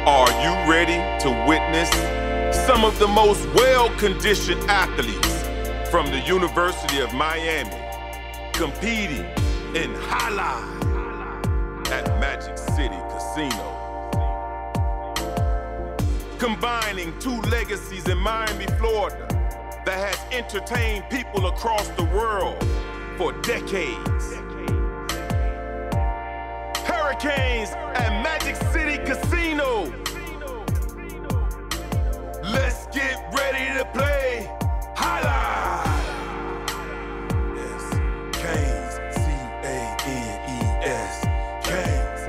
Are you ready to witness some of the most well-conditioned athletes from the University of Miami competing in Jai-Alai at Magic City Casino? Combining two legacies in Miami, Florida that has entertained people across the world for decades. Hurricanes at Magic City Casino. Let's get ready to play Jai-Alai. Yes, Canes, C-A-N-E-S, Canes.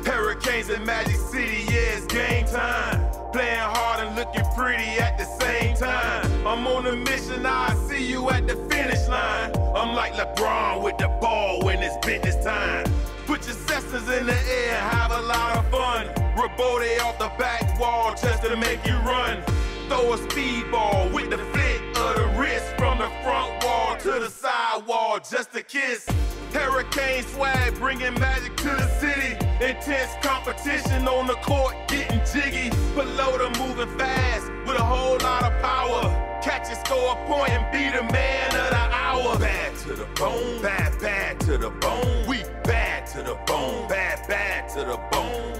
Hurricanes at Magic City, yeah, it's game time. Playing hard and looking pretty at the same time. I'm on a mission, I'll see you at the finish line. I'm like LeBron with the ball when it's business time. Put your sessions in the air, have a lot of fun. Rebote off the back wall just to make you run. Throw a speedball with the flick of the wrist from the front wall to the side wall just a kiss. Hurricane swag bringing magic to the city. Intense competition on the court getting jiggy. Pelota moving fast with a whole lot of power. Catch and score a point and be the man of the hour. Bad to the bone, bad, bad to the bone. We bad to the bone, bad, bad to the bone.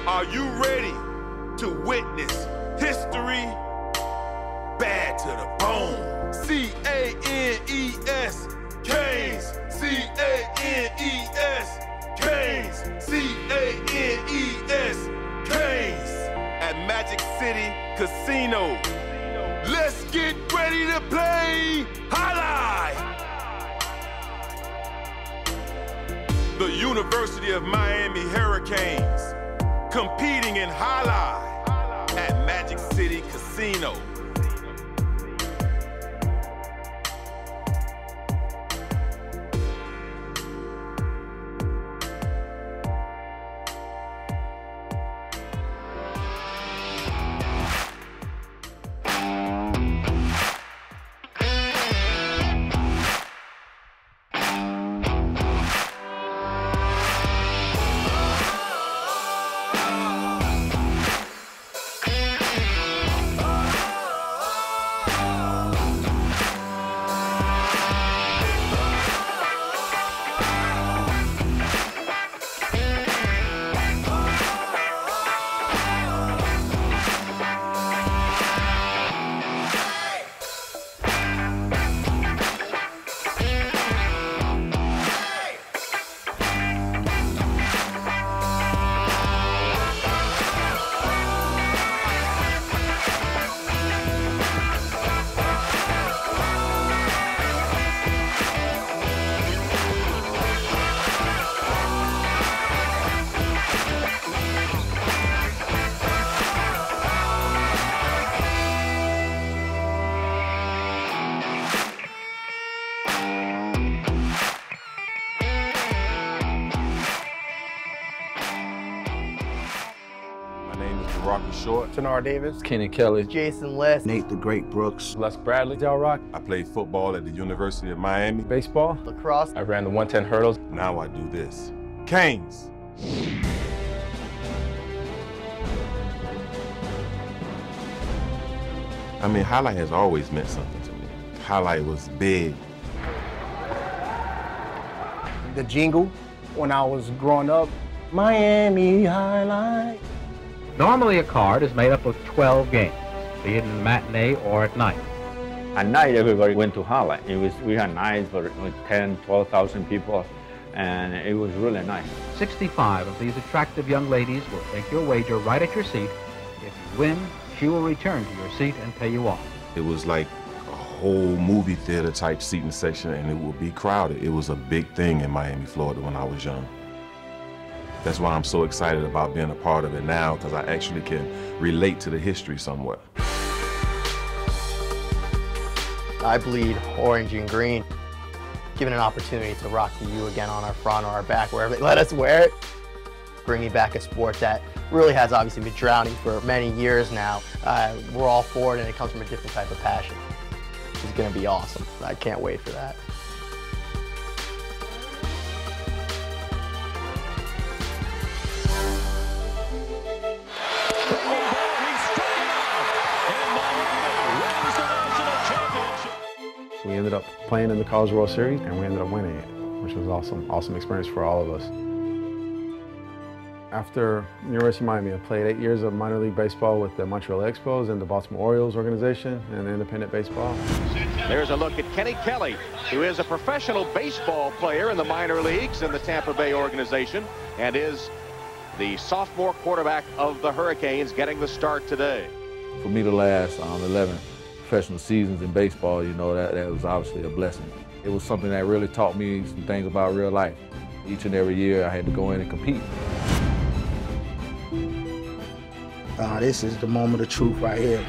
Are you ready to witness history? Bad to the bone. C-A-N-E-S, Canes. C-A-N-E-S, Canes. C-A-N-E-S, Canes. At Magic City Casino. Let's get ready to play Jai-Alai. The University of Miami Hurricanes competing in Jai-Alai at Magic City Casino. Short. Tanar Davis. Kenny Kelly. Jason List. Nate the Great Brooks. Les Bradley. Del Rock. I played football at the University of Miami. Baseball. Lacrosse. I ran the 110 hurdles. Now I do this. Canes. I mean, Jai-Alai has always meant something to me. Jai-Alai was big. The jingle when I was growing up, Miami Jai-Alai. Normally a card is made up of 12 games, be it in the matinee or at night. At night, everybody went to Jai-Alai. We had nights for 10, 12,000 people, and it was really nice. 65 of these attractive young ladies will take your wager right at your seat. If you win, she will return to your seat and pay you off. It was like a whole movie theater type seating section, and it would be crowded. It was a big thing in Miami, Florida when I was young. That's why I'm so excited about being a part of it now, because I actually can relate to the history somewhat. I bleed orange and green. Given an opportunity to rock the U again on our front or our back, wherever they let us wear it, bringing back a sport that really has obviously been drowning for many years now. We're all for it, and it comes from a different type of passion. It's going to be awesome. I can't wait for that. playing in the College World Series, and we ended up winning it, which was awesome. Awesome experience for all of us. After University of Miami, I played 8 years of minor league baseball with the Montreal Expos and the Baltimore Orioles organization and independent baseball. There's a look at Kenny Kelly, who is a professional baseball player in the minor leagues in the Tampa Bay organization and is the sophomore quarterback of the Hurricanes, getting the start today. For me to last 11 professional seasons in baseball, you know, that was obviously a blessing. It was something that really taught me some things about real life. Each and every year I had to go in and compete. This is the moment of truth right here.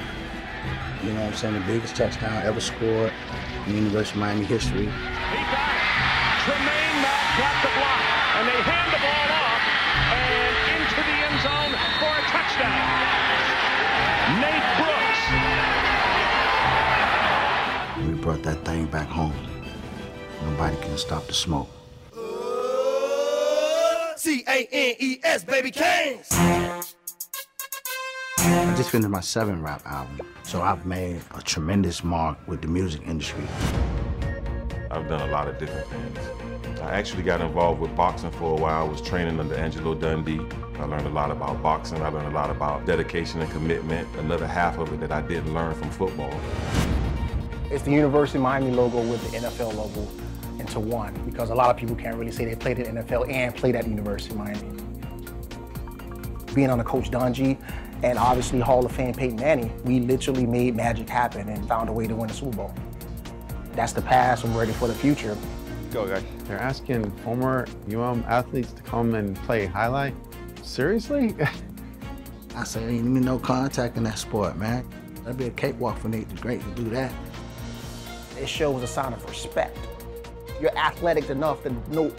You know what I'm saying? The biggest touchdown ever scored in University of Miami history. He got it. Tremaine Mack got the block, and they hand the ball off and into the end zone for a touchdown. Nate Brooks. We brought that thing back home. Nobody can stop the smoke. C-A-N-E-S, baby, Canes. I just finished my 7th rap album, so I've made a tremendous mark with the music industry. I've done a lot of different things. I actually got involved with boxing for a while. I was training under Angelo Dundee. I learned a lot about boxing. I learned a lot about dedication and commitment. Another half of it that I didn't learn from football. It's the University of Miami logo with the NFL logo into one, because a lot of people can't really say they played at NFL and played at the University of Miami. Being under Coach Dungy and obviously Hall of Fame Peyton Manning, we literally made magic happen and found a way to win a Super Bowl. That's the past, and we're ready for the future. Go, guys. They're asking former athletes to come and play highlight? Seriously? I say, ain't even no contact in that sport, man. That'd be a cakewalk for Nate the Great to do that. It shows a sign of respect. You're athletic enough to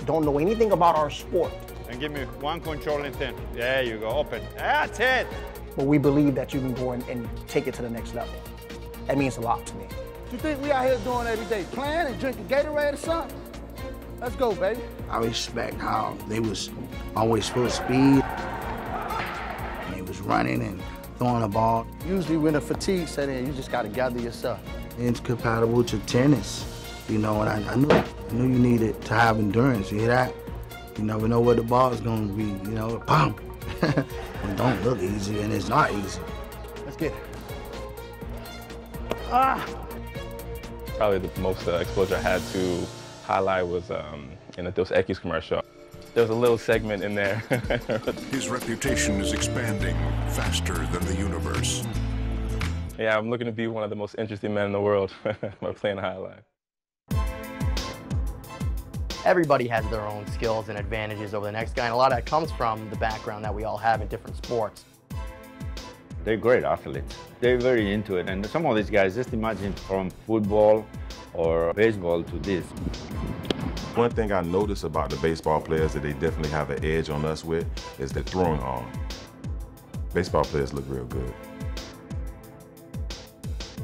don't know anything about our sport. And give me one controlling thing. There you go, open. That's it. But we believe that you can go and take it to the next level. That means a lot to me. You think we out here doing every day, playing and drinking Gatorade or something? Let's go, baby. I respect how they was always full of speed. And they was running and throwing the ball. Usually when the fatigue set in, you just got to gather yourself. It's compatible to tennis, you know, and I knew you needed to have endurance, you hear that? You never know where the ball is going to be, you know, boom. It don't look easy, and it's not easy. Let's get it. Probably the most exposure I had to highlight was in a Dos Equis commercial. There was a little segment in there. His reputation is expanding faster than the universe. Yeah, I'm looking to be one of the most interesting men in the world by playing highlight. Everybody has their own skills and advantages over the next guy, and a lot of that comes from the background that we all have in different sports. They're great athletes. They're very into it. And some of these guys, just imagine from football or baseball to this. One thing I notice about the baseball players that they definitely have an edge on us with is the throwing arm. Baseball players look real good.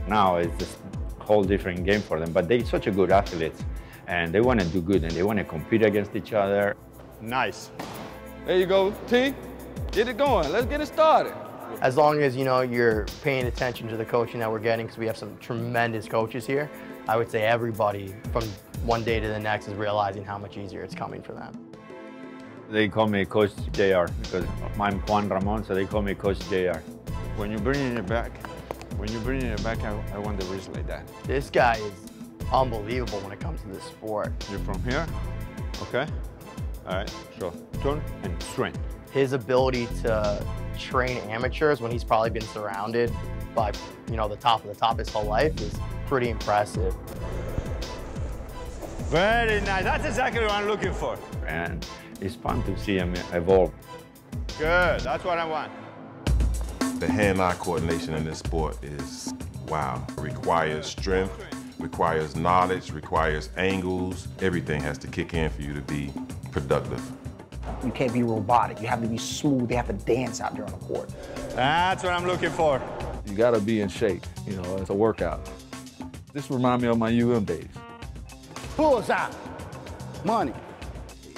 Now it's just a whole different game for them, but they're such a good athletes. And they want to do good, and they want to compete against each other. Nice. There you go, T. Get it going. Let's get it started. As long as, you know, you're paying attention to the coaching that we're getting, because we have some tremendous coaches here, I would say everybody from one day to the next is realizing how much easier it's coming for them. They call me Coach JR because I'm Juan Ramon, so they call me Coach JR. When you bring it back, I want the wrist like that. This guy is unbelievable when it comes to this sport. You're from here? Okay. All right, sure. Turn and strength. His ability to train amateurs when he's probably been surrounded by, you know, the top of the top his whole life is pretty impressive. Very nice. That's exactly what I'm looking for. And it's fun to see him evolve. Good. That's what I want. The hand-eye coordination in this sport is, wow. It requires strength, requires knowledge, requires angles. Everything has to kick in for you to be productive. You can't be robotic. You have to be smooth. They have to dance out there on the court. That's what I'm looking for. You gotta be in shape, you know, it's a workout. This reminds me of my days. Bullseye. Money.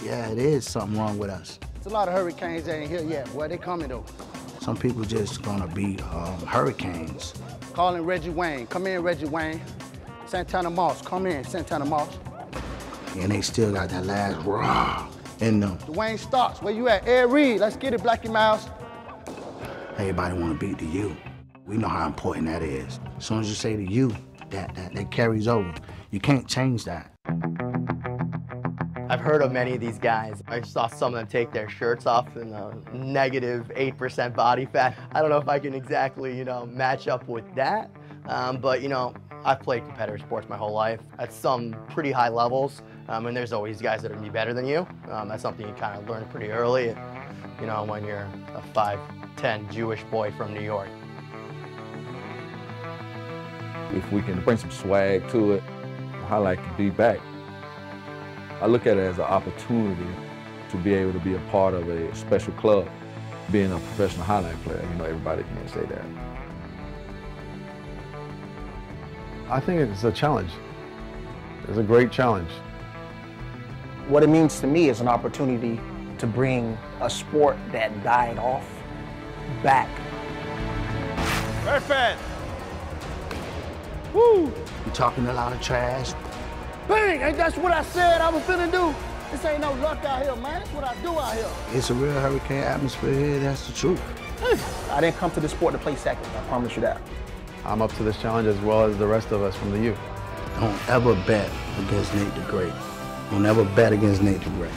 Yeah, it is something wrong with us. There's a lot of hurricanes that ain't here yet. Where they coming though? Some people just gonna be hurricanes. Calling Reggie Wayne. Come in, Reggie Wayne. Santana Moss, come in, Santana Moss. And they still got that last raw in them. Dwayne Starks, where you at? Ed Reed, let's get it, Blackie Mouse. Everybody want to beat the U. We know how important that is. As soon as you say the U, that carries over. You can't change that. I've heard of many of these guys. I saw some of them take their shirts off in a negative 8% body fat. I don't know if I can exactly, match up with that. But, I've played competitive sports my whole life at some pretty high levels. And there's always guys that are gonna be better than you. That's something you kind of learn pretty early, when you're a 5'10" Jewish boy from New York. If we can bring some swag to it, Highlight can be back. I look at it as an opportunity to be able to be a part of a special club. Being a professional highlight player, everybody can't say that. I think it's a challenge. It's a great challenge. What it means to me is an opportunity to bring a sport that died off back. Perfect. Woo! You talking a lot of trash. Bang! Ain't that's what I said I was finna do? This ain't no luck out here, man. That's what I do out here. It's a real hurricane atmosphere here, that's the truth. I didn't come to this sport to play second, I promise you that. I'm up to this challenge as well as the rest of us from the U. Don't ever bet against Nate the Great. Don't ever bet against Nate the Great.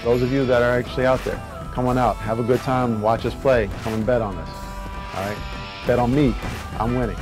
Those of you that are actually out there, come on out, have a good time, watch us play, come and bet on us, all right? Bet on me, I'm winning.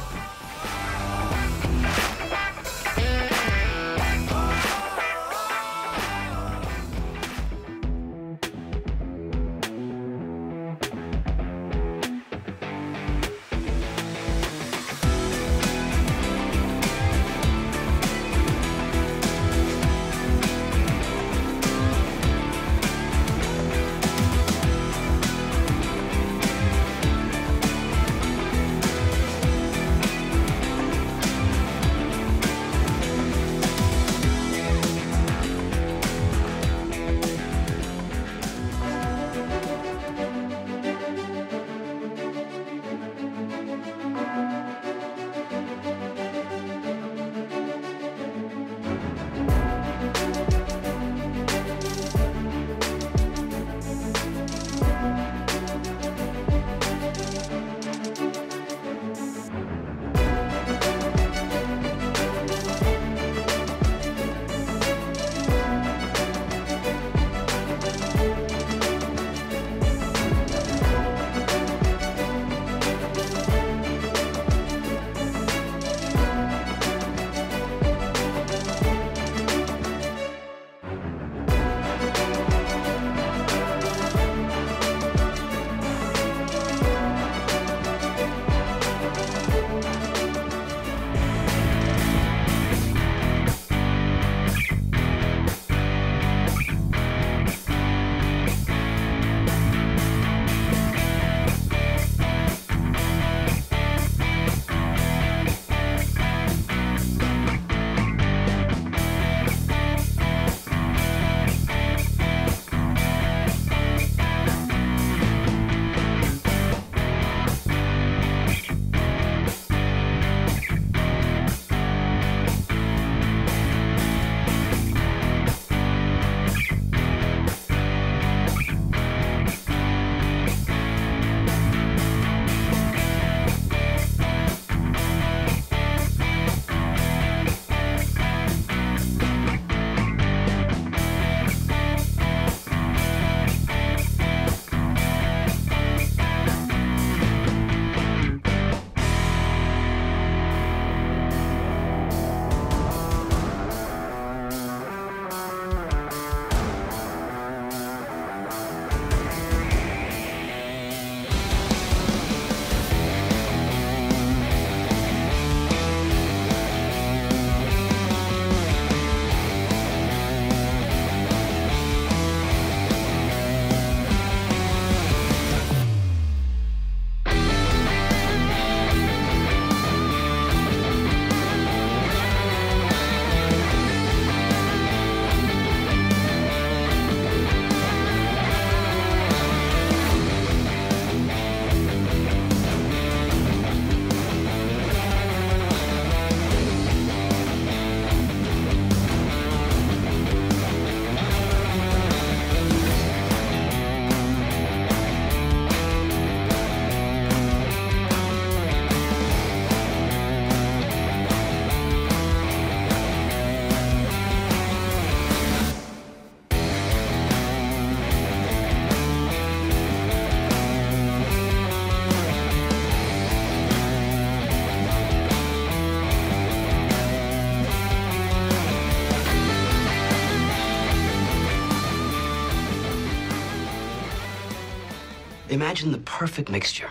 Imagine the perfect mixture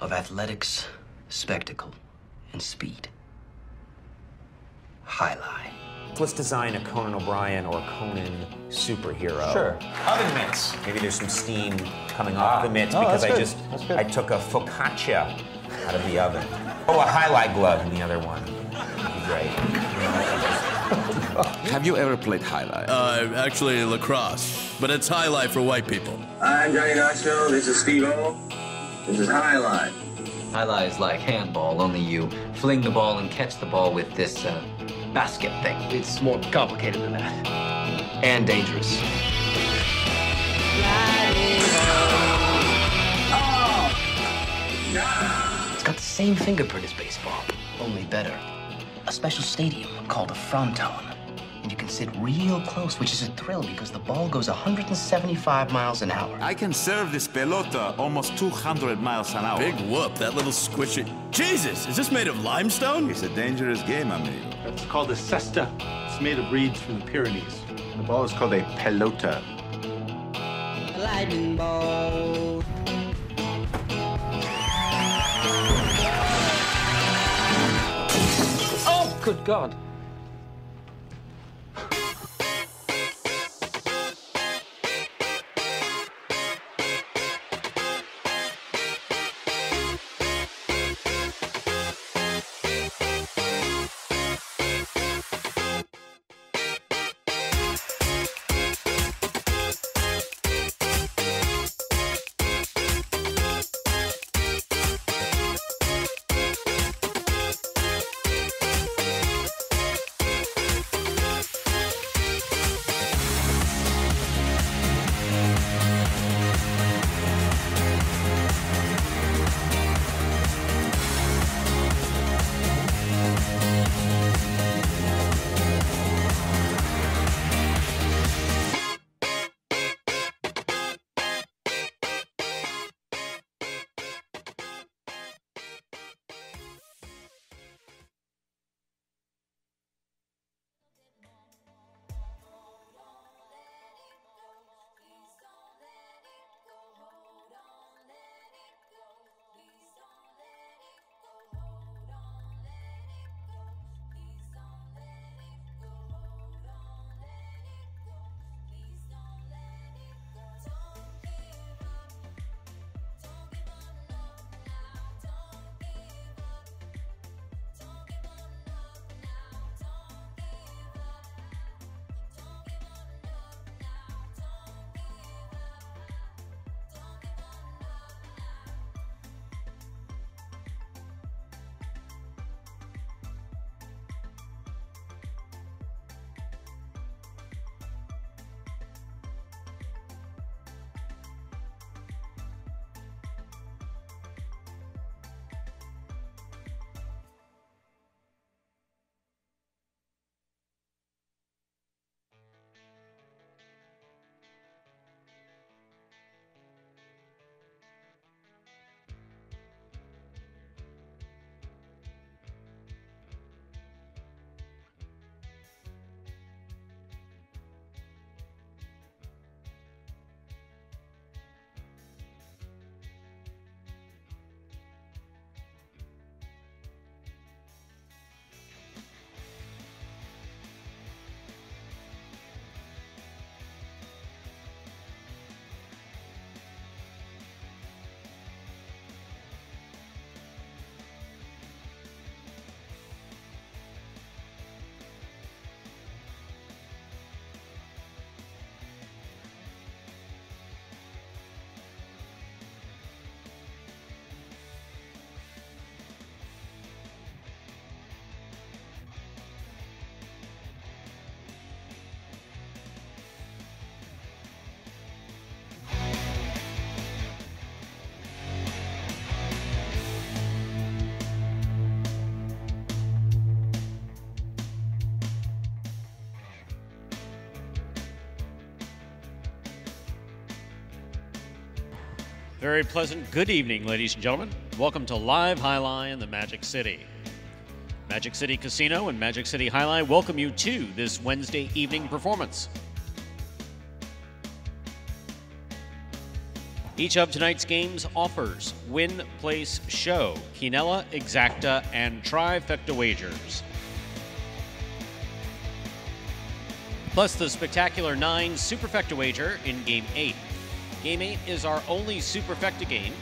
of athletics, spectacle, and speed. Jai-Alai. Let's design a Conan O'Brien or Conan superhero. Sure. Oven mitts. Maybe there's some steam coming off the mitts because I took a focaccia out of the oven. Oh, a Jai-Alai glove in the other one. That'd be great. Have you ever played Jai-Alai? Actually lacrosse, but it's Jai-Alai for white people. I'm Johnny Nacho, this is Steve-O, this is Jai-Alai. Jai-Alai is like handball, only you fling the ball and catch the ball with this basket thing. It's more complicated than that. And dangerous. It's got the same fingerprint as baseball, only better. A special stadium called a fronton. And you can sit real close, which is a thrill because the ball goes 175 miles an hour. I can serve this pelota almost 200 miles an hour. Big whoop, that little squishy. Jesus, is this made of limestone? It's a dangerous game, amigo. It's called a cesta. It's made of reeds from the Pyrenees. The ball is called a pelota. Lightning ball. Oh, good God. Very pleasant good evening, ladies and gentlemen. Welcome to Live Jai-Alai in the Magic City. Magic City Casino and Magic City Jai-Alai welcome you to this Wednesday evening performance. Each of tonight's games offers win, place, show, quinella, exacta, and trifecta wagers. Plus the spectacular 9 superfecta wager in Game 8. Game 8 is our only superfecta game.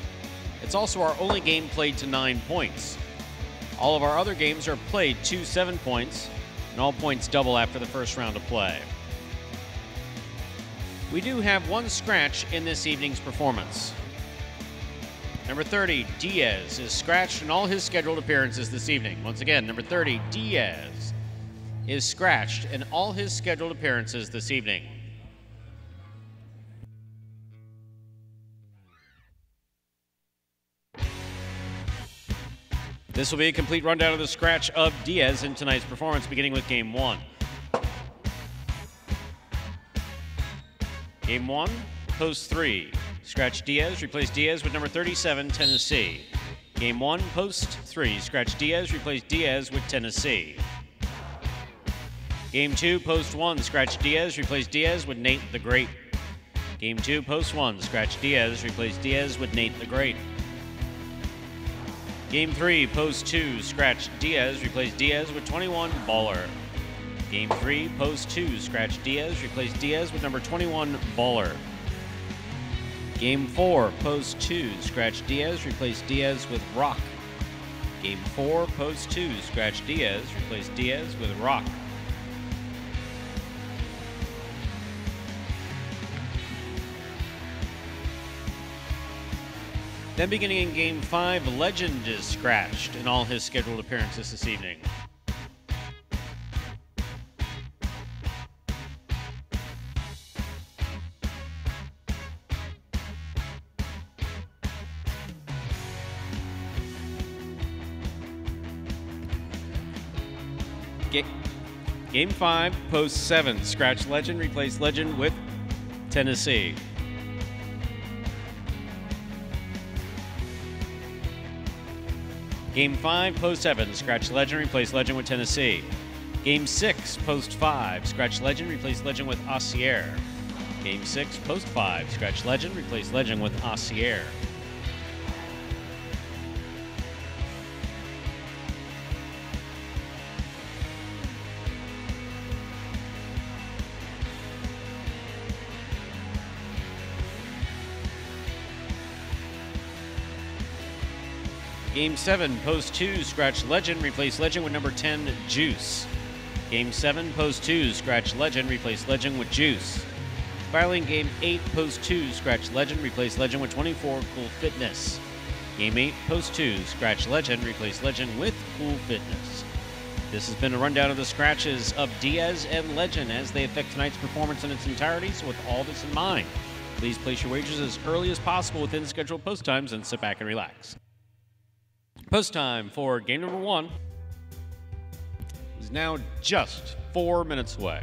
It's also our only game played to 9 points. All of our other games are played to 7 points, and all points double after the first round of play. We do have one scratch in this evening's performance. Number 30, Diaz, is scratched in all his scheduled appearances this evening. Once again, number 30, Diaz, is scratched in all his scheduled appearances this evening. This will be a complete rundown of the scratch of Diaz in tonight's performance, beginning with Game 1. Game 1, post 3. Scratch Diaz, replace Diaz with number 37, Tennessee. Game 1, post 3. Scratch Diaz, replace Diaz with Tennessee. Game 2, post 1. Scratch Diaz, replace Diaz with Nate the Great. Game 2, post 1. Scratch Diaz, replace Diaz with Nate the Great. Game 3, post 2. Scratch Diaz, replace Diaz with 21, Baller. Game 3, post 2. Scratch Diaz, replace Diaz with number 21, Baller. Game 4, post 2. Scratch Diaz, replace Diaz with Rock. Game 4, post 2. Scratch Diaz, replace Diaz with Rock. Then beginning in Game 5, Legend is scratched in all his scheduled appearances this evening. Game 5, post 7. Scratch Legend, replace Legend with Tennessee. Game 5, post 7. Scratch Legend, replace Legend with Tennessee. Game 6, post 5. Scratch Legend, replace Legend with Aussier. Game 6, post 5. Scratch Legend, replace Legend with Aussier. Game 7, post 2, scratch Legend, replace Legend with number 10, Juice. Game 7, post 2, scratch Legend, replace Legend with Juice. Finally, in Game 8, post 2, scratch Legend, replace Legend with 24, Cool Fitness. Game 8, post 2, scratch Legend, replace Legend with Cool Fitness. This has been a rundown of the scratches of Diaz and Legend as they affect tonight's performance in its entirety, so with all this in mind, please place your wagers as early as possible within scheduled post times and sit back and relax. Post time for game number 1 is now just 4 minutes away.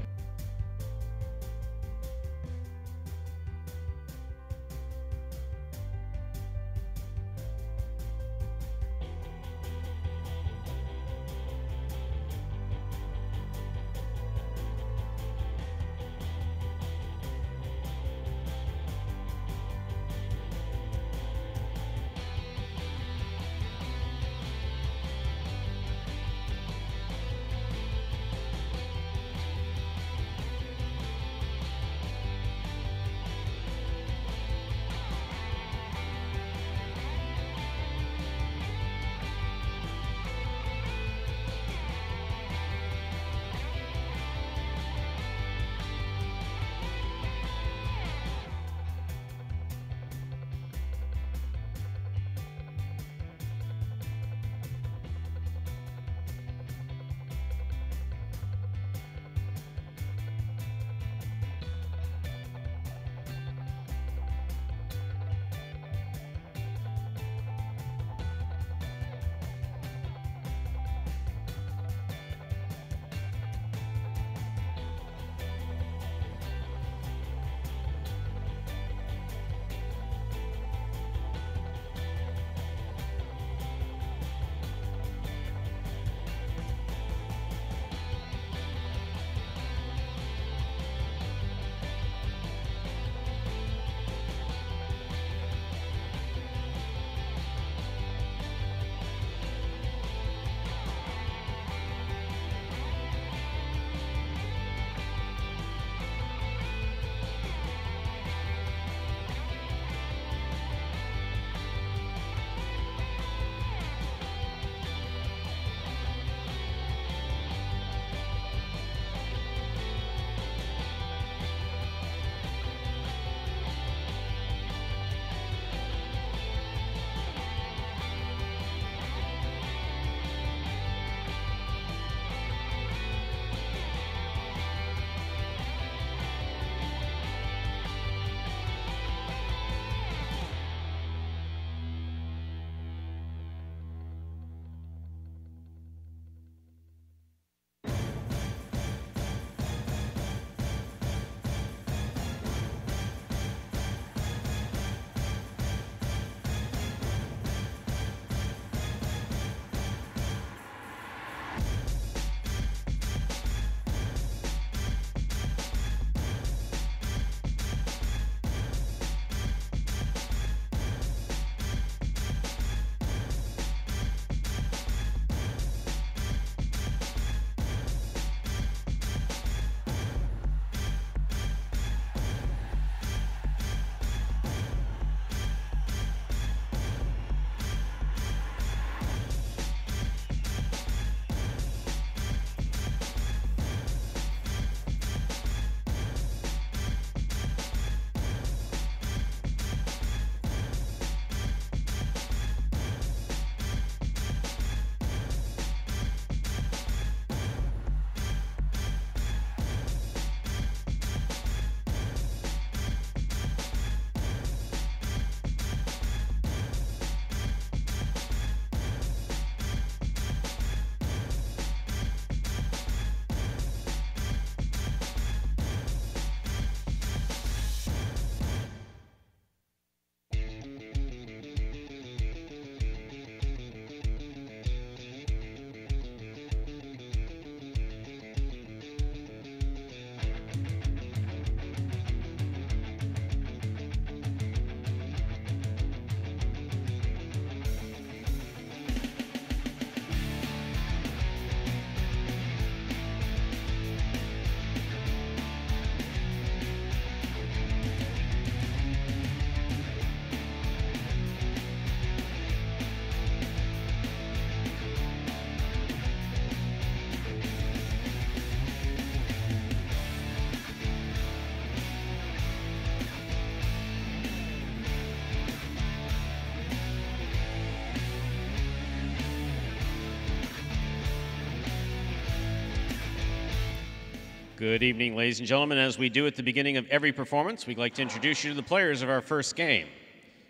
Good evening, ladies and gentlemen. As we do at the beginning of every performance, we'd like to introduce you to the players of our first game.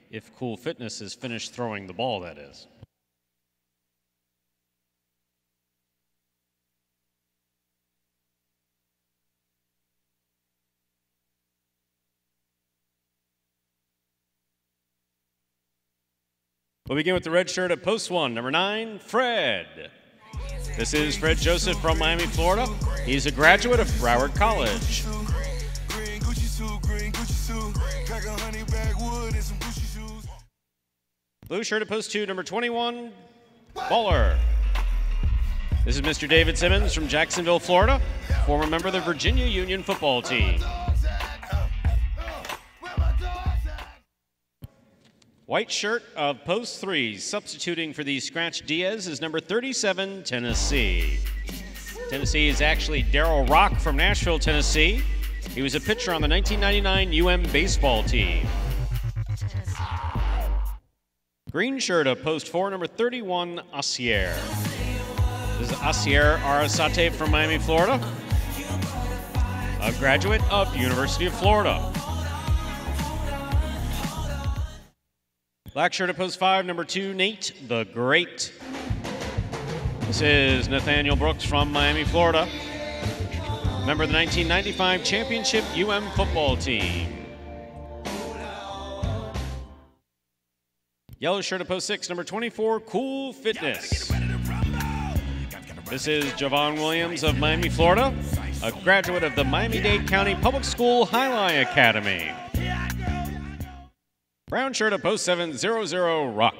If Cool Fitness is finished throwing the ball, that is. We'll begin with the red shirt at post 1, number 9, Fred. This is Fred Joseph from Miami, Florida. He's a graduate of Broward College. Blue shirt at post 2, number 21, Baller. This is Mr. David Simmons from Jacksonville, Florida, former member of the Virginia Union football team. White shirt of post 3, substituting for the scratch Diaz is number 37, Tennessee. Tennessee is actually Darryl Rock from Nashville, Tennessee. He was a pitcher on the 1999 baseball team. Green shirt of post 4, number 31, Asier. This is Asier Arasate from Miami, Florida, a graduate of University of Florida. Black shirt at post 5, number 2, Nate the Great. This is Nathaniel Brooks from Miami, Florida, member of the 1995 championship football team. Yellow shirt at post 6, number 24, Cool Fitness. This is Javon Williams of Miami, Florida, a graduate of the Miami-Dade County Public School Highline Academy. Brown shirt at post 7, 00 Rock.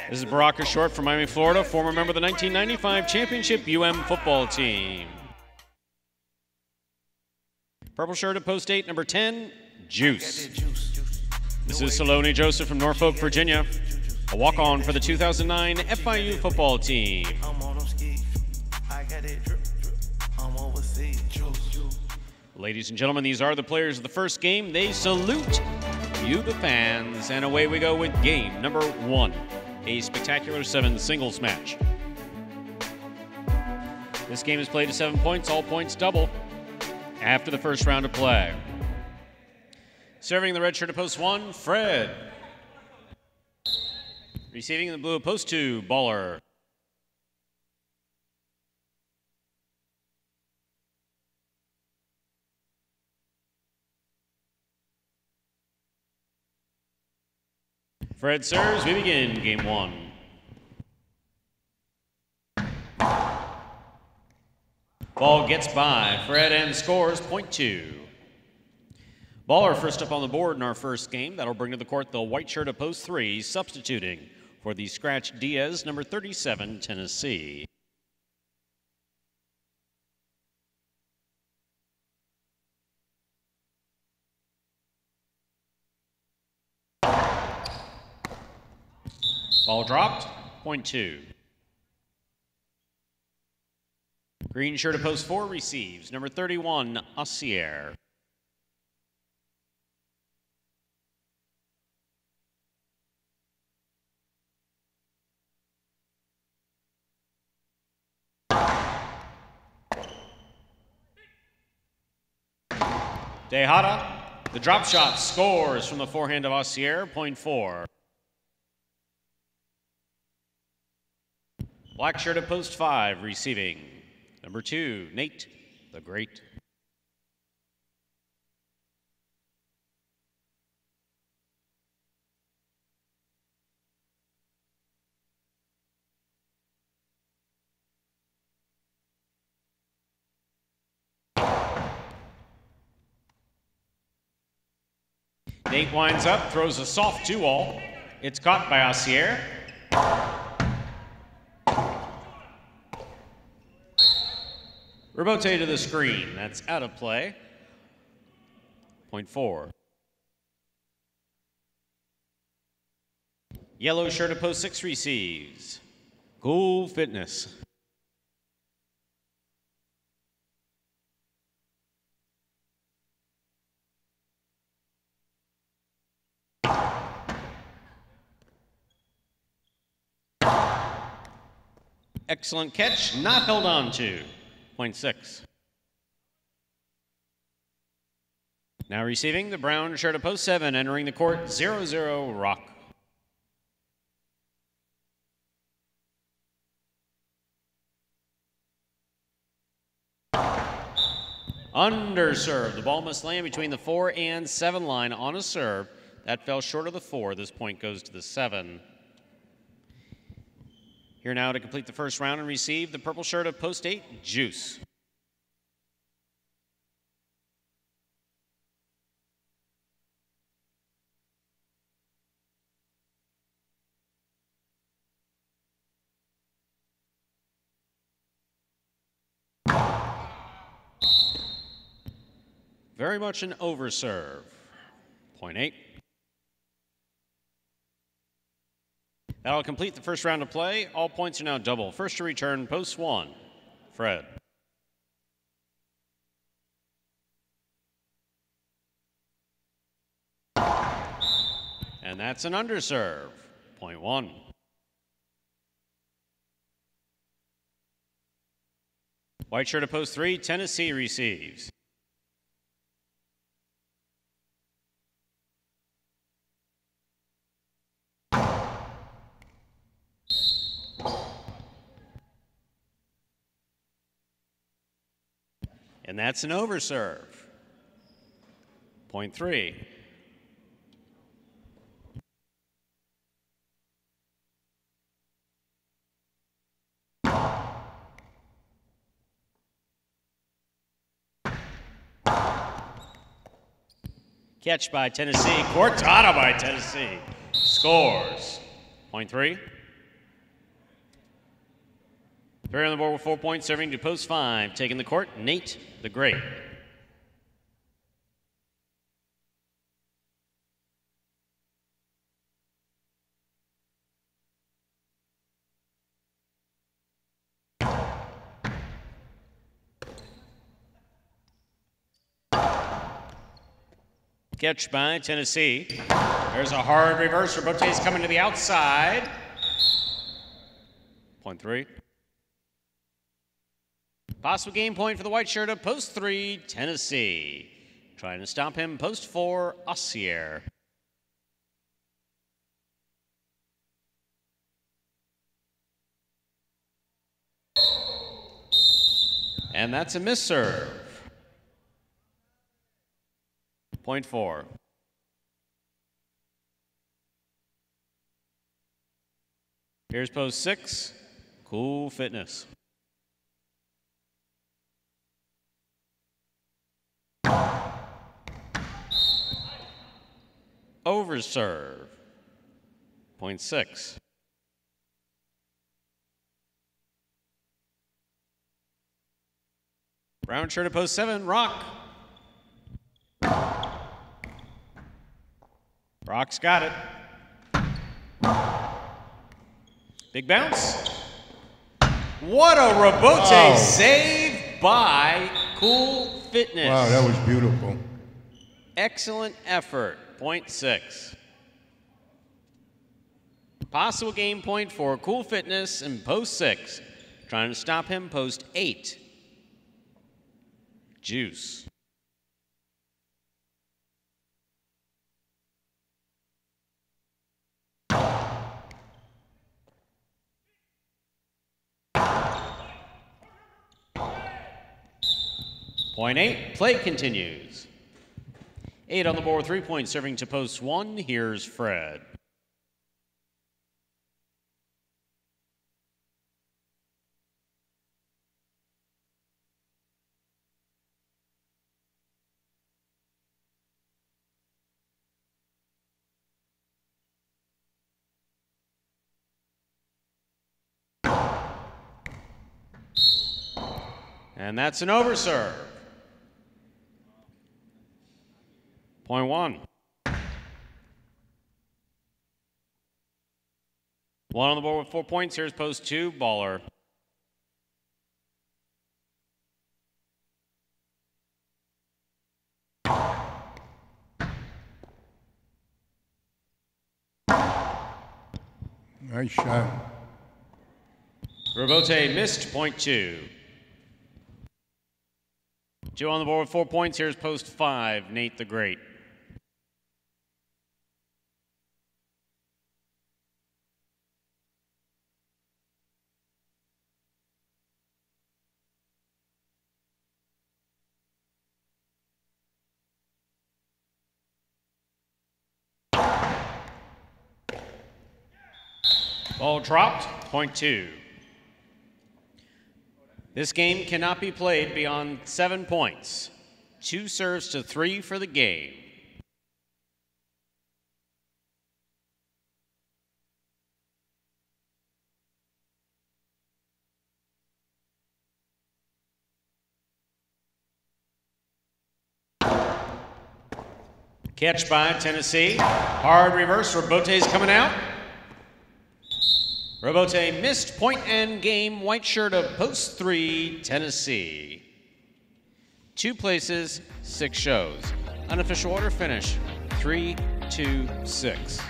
This is Baraka Short from Miami, Florida, former member of the 1995 championship football team. Purple shirt at post 8, number 10, Juice. This is Saloni Joseph from Norfolk, Virginia, a walk-on for the 2009 FIU football team. Ladies and gentlemen, these are the players of the first game. They salute you, the fans, and away we go with game number 1, a spectacular 7 singles match. This game is played to 7 points, all points double, after the first round of play. Serving the red shirt at post 1, Fred. Receiving in the blue at post 2, Baller. Fred serves, we begin game 1. Ball gets by Fred and scores point 2. Baller first up on the board in our first game. That'll bring to the court the white shirt of post 3, substituting for the scratch Diaz, number 37, Tennessee. Ball dropped, point 2. Green shirt of post 4 receives, number 31, Asier. Tejada, the drop shot, scores from the forehand of Asier, point 4. Black shirt at post 5, receiving, number 2, Nate the Great. Nate winds up, throws a soft 2-all. It's caught by Asier. Rebote to the screen. That's out of play. Point 4. Yellow shirt at post 6 receives. Cool Fitness. Excellent catch, not held on to. Point 6. Now receiving the brown shirt of post 7, entering the court, 0-0 Rock. Underserve. The ball must land between the 4 and 7 line on a serve. That fell short of the 4. This point goes to the 7. Here now to complete the first round and receive the purple shirt of post 8, Juice. Very much an overserve. Point 8. That'll complete the first round of play. All points are now double. First to return, post 1, Fred. And that's an underserve. Point 1. White shirt of post 3, Tennessee receives. And that's an overserve. Point 3. Catch by Tennessee. Cortada by Tennessee. Scores. Point 3. Perry on the board with 4 points, serving to post 5. Taking the court, Nate the Great. Catch by Tennessee. There's a hard reverse. Robote's coming to the outside. Point 3. Possible game point for the white shirt of post 3, Tennessee. Trying to stop him, post 4, Ossier. And that's a misserve. Point 4. Here's post 6, Cool Fitness. Overserve. Point 6. Brown shirt at post 7, Rock. Rock's got it. Big bounce. What a Robote save by Cool Fitness. Wow, that was beautiful. Excellent effort. Point 6. Possible game point for Cool Fitness in post 6. Trying to stop him, post 8. Juice. Point 8, play continues. 8 on the board, 3 points, serving to post 1. Here's Fred. And that's an overserve. Point 1. 1 on the board with 4 points. Here's post 2, Baller. Nice shot. Robote missed point 2. 2 on the board with 4 points. Here's post 5, Nate the Great. Ball dropped, point 2. This game cannot be played beyond 7 points. 2 serves to 3 for the game. Catch by Tennessee. Hard reverse, Robote's coming out. Robote missed point and game, white shirt of post 3, Tennessee. 2 places, 6 shows. Unofficial order finish, 3, 2, 6.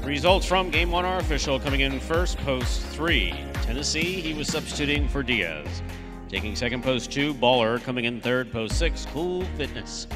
Results from Game 1 are official. Coming in first, post 3, Tennessee. He was substituting for Diaz. Taking second, post 2, Baller. Coming in third, post 6, Cool Fitness.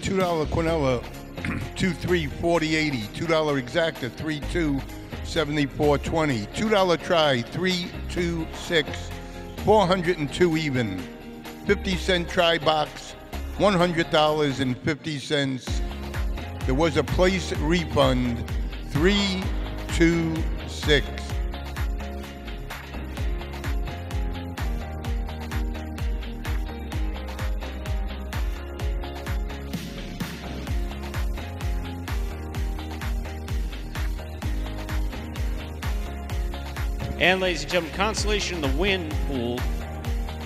$2 Quinella, 2-3, 40-80. $2 Exacta, 3-2, 74-20. $2 Try, 3-2-6, 402 even. 50-cent Try Box, $100.50. There was a place refund, 3-2-6. And ladies and gentlemen, consolation in the win pool.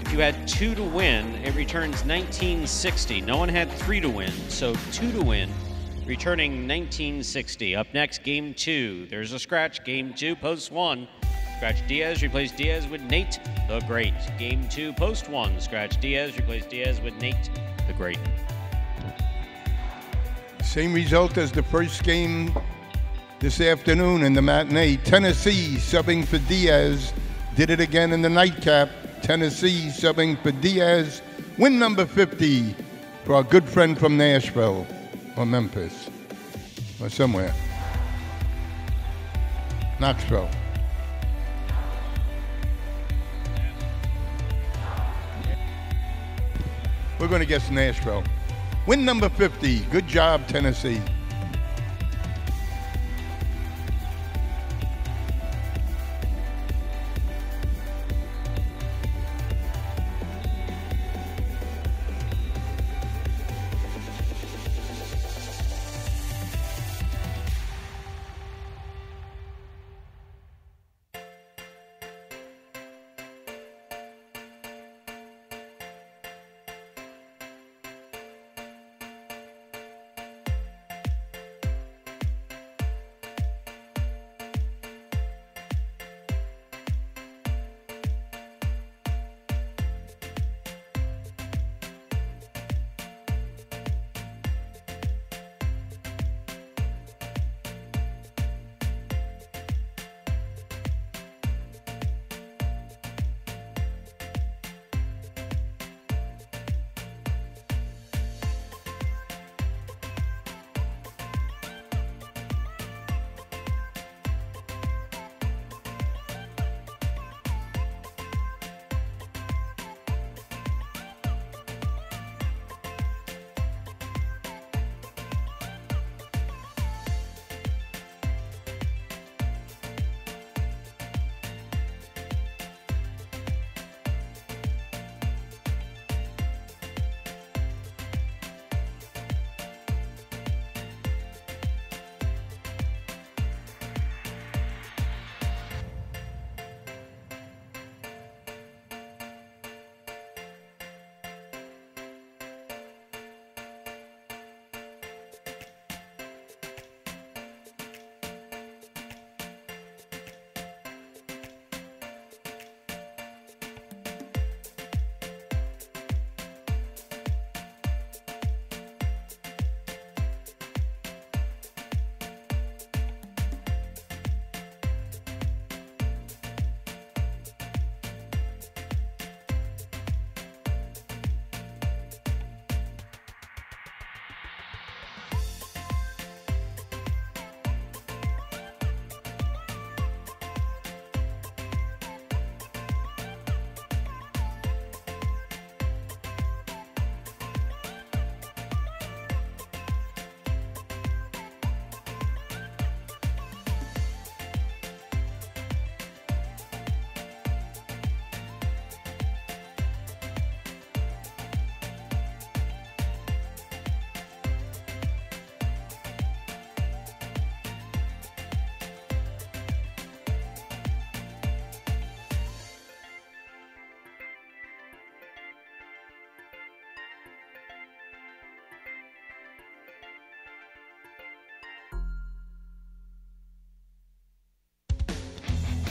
If you had 2 to win, it returns 1960. No one had 3 to win, so 2 to win, returning 1960. Up next, game 2. There's a scratch. Game 2, post 1. Scratch Diaz, replace Diaz with Nate the Great. Game 2, post 1. Scratch Diaz, replace Diaz with Nate the Great. Same result as the first game this afternoon in the matinee. Tennessee subbing for Diaz. Did it again in the nightcap. Tennessee subbing for Diaz. Win number 50 for our good friend from Nashville or Memphis or somewhere. Knoxville. We're going to guess Nashville. Win number 50. Good job, Tennessee.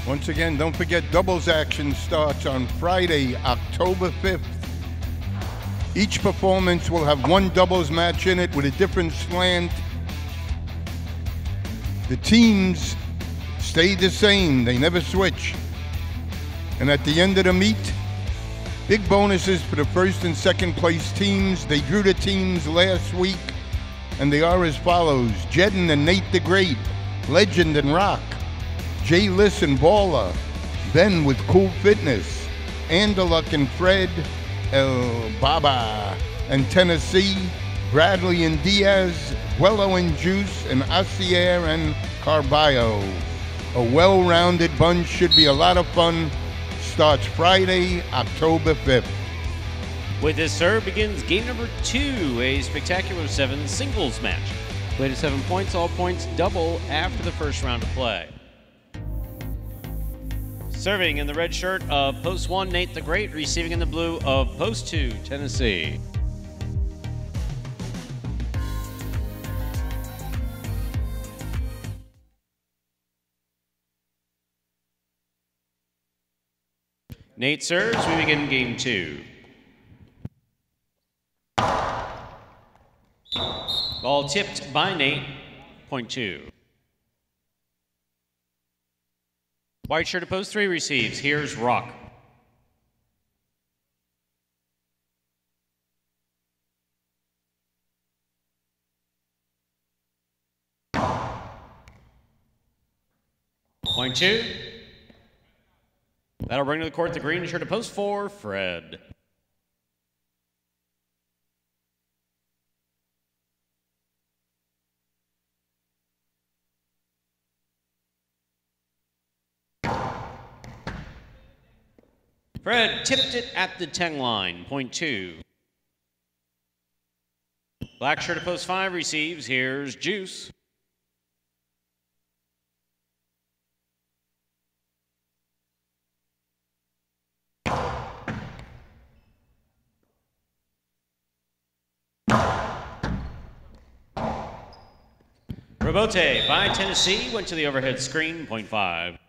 Once again, don't forget doubles action starts on Friday, October 5th. Each performance will have one doubles match in it with a different slant. The teams stay the same, they never switch. And at the end of the meet, big bonuses for the first and second place teams. They drew the teams last week, and they are as follows: Jedden and Nate the Great, Legend and Rock, Jay Liss and Baller, Ben with Cool Fitness, Andaluk and Fred, El Baba and Tennessee, Bradley and Diaz, Huelo and Juice, and Asier and Carballo. A well-rounded bunch, should be a lot of fun. Starts Friday, October 5th. With this serve begins game number 2, a spectacular 7 singles match. Play to 7 points, all points double after the first round of play. Serving in the red shirt of Post 1, Nate the Great. Receiving in the blue of Post 2, Tennessee. Nate serves. We begin game 2. Ball tipped by Nate, point 2. White shirt of Post 3 receives. Here's Rock. Point 2. That'll bring to the court the green shirt of Post 4, Fred. Fred tipped it at the 10 line, point 2. Black shirt of Post 5 receives. Here's Juice. Robote by Tennessee went to the overhead screen, point 5.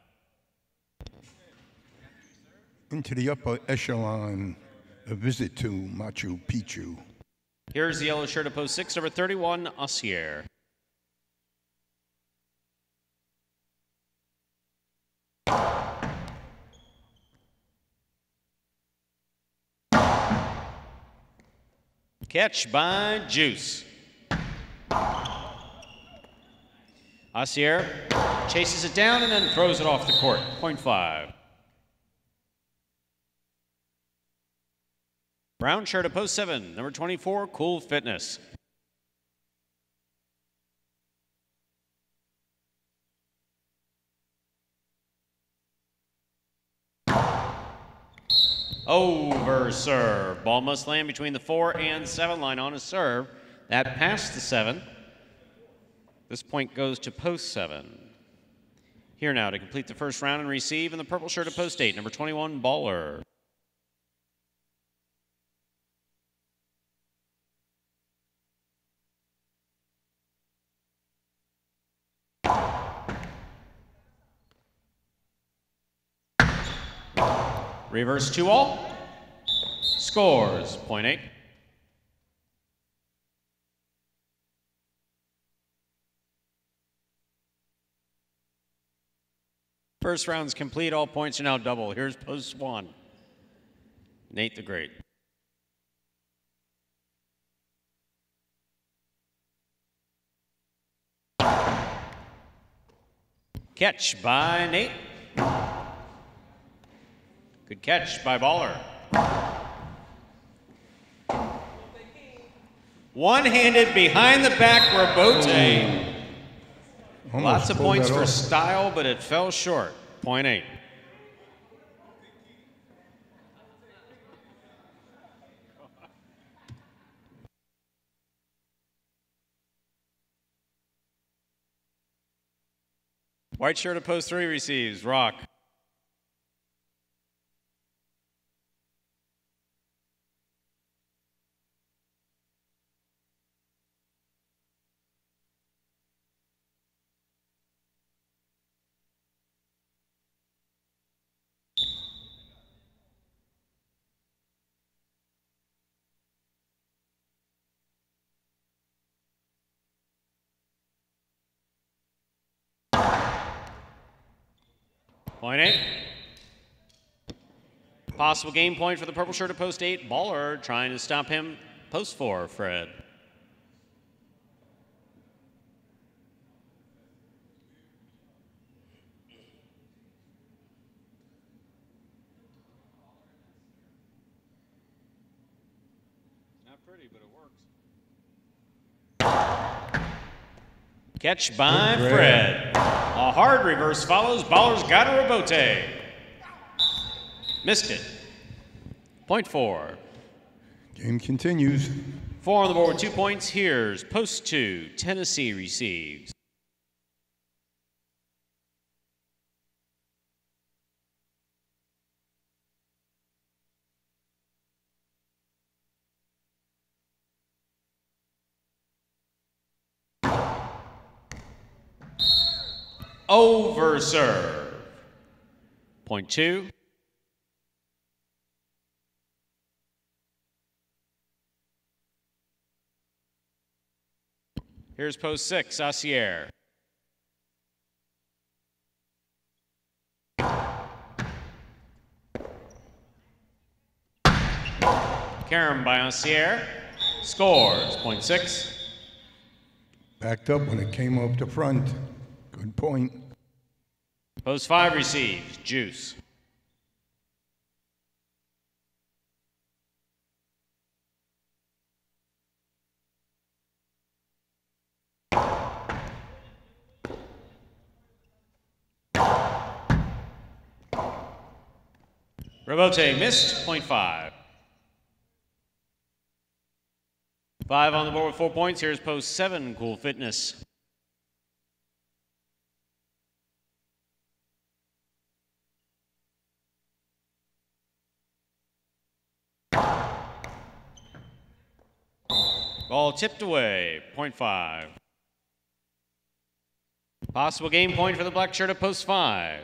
Into the upper echelon, a visit to Machu Picchu. Here's the yellow shirt of Post 6, number 31, Asier. Catch by Juice. Asier chases it down and then throws it off the court, point 5. Brown shirt of Post 7, number 24, Cool Fitness. Over serve. Ball must land between the 4 and 7 line on a serve. That passed the 7. This point goes to Post 7. Here now to complete the first round and receive in the purple shirt of Post 8, number 21, Baller. Reverse 2-all. Scores, point 8. First round's complete. All points are now double. Here's Post 1. Nate the Great. Catch by Nate. Good catch by Baller. One-handed behind the back, Robote. Lots of points for style, but it fell short. Point 8. White shirt of Post 3 receives. Rock. Point 8. Possible game point for the purple shirt at post 8. Baller trying to stop him. Post 4, Fred. Not pretty, but it works. Catch by Fred. A hard reverse follows. Baller's got a rebote. Missed it. Point 4. Game continues. 4 on the board with 2 points. Here's post 2. Tennessee receives. Over serve. Point 2. Here's post 6, Assier. Karam by Assier. Scores. Point 6. Backed up when it came off the front. Good point. Post 5 receives. Juice. Rebote missed. Point 5. 5 on the board with 4 points. Here's post 7, Cool Fitness. Ball tipped away. Point 5. Possible game point for the black shirt at post 5.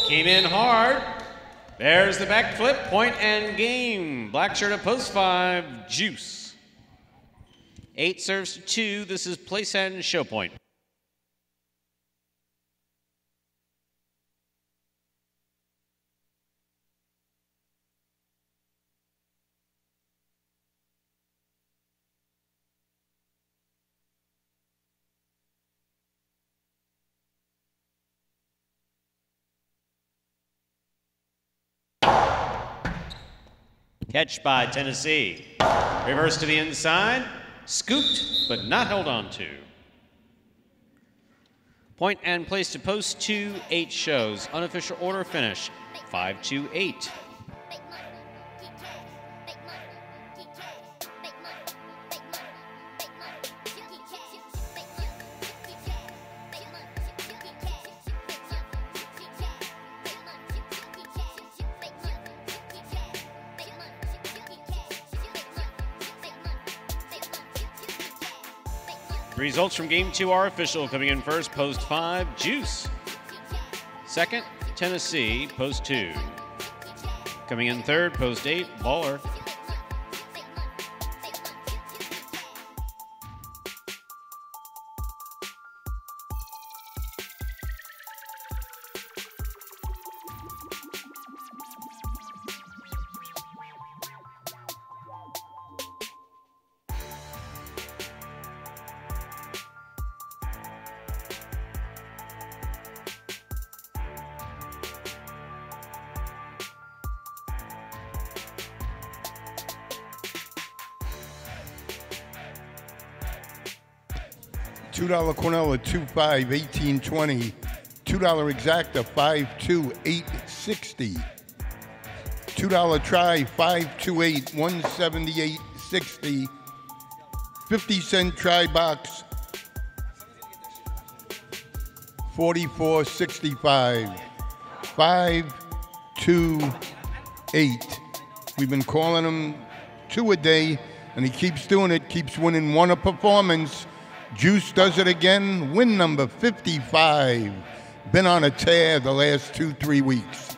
Came in hard. There's the back flip. Point and game. Black shirt at post 5. Juice. 8 serves to 2. This is place and show point. Catch by Tennessee. Reverse to the inside. Scooped, but not held on to. Point and place to post 2, 8 shows. Unofficial order finish, 5-2-8. Results from game 2 are official. Coming in first, post 5, Juice. Second, Tennessee, post 2. Coming in third, post 8, Baller. $2 Quinella, 2.5, 18.20. $2 Exacta, 5.2, 8.60. $2 Try, 5.28, 178.60. 50-cent Try Box, 44.65. 5.28. We've been calling him 2 a day, and he keeps doing it, keeps winning 1 a performance. Juice does it again, win number 55. Been on a tear the last 2-3 weeks.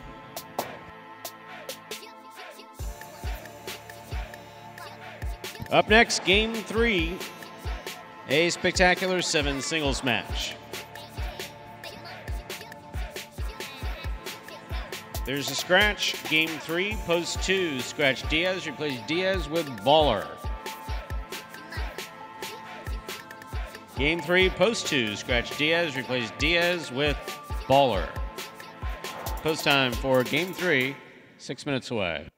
Up next, Game 3, a spectacular 7 singles match. There's a scratch. Game 3, post 2. Scratch Diaz, replace Diaz with Baller. Game 3, post 2. Scratch Diaz, replace Diaz with Baller. Post time for Game 3, 6 minutes away.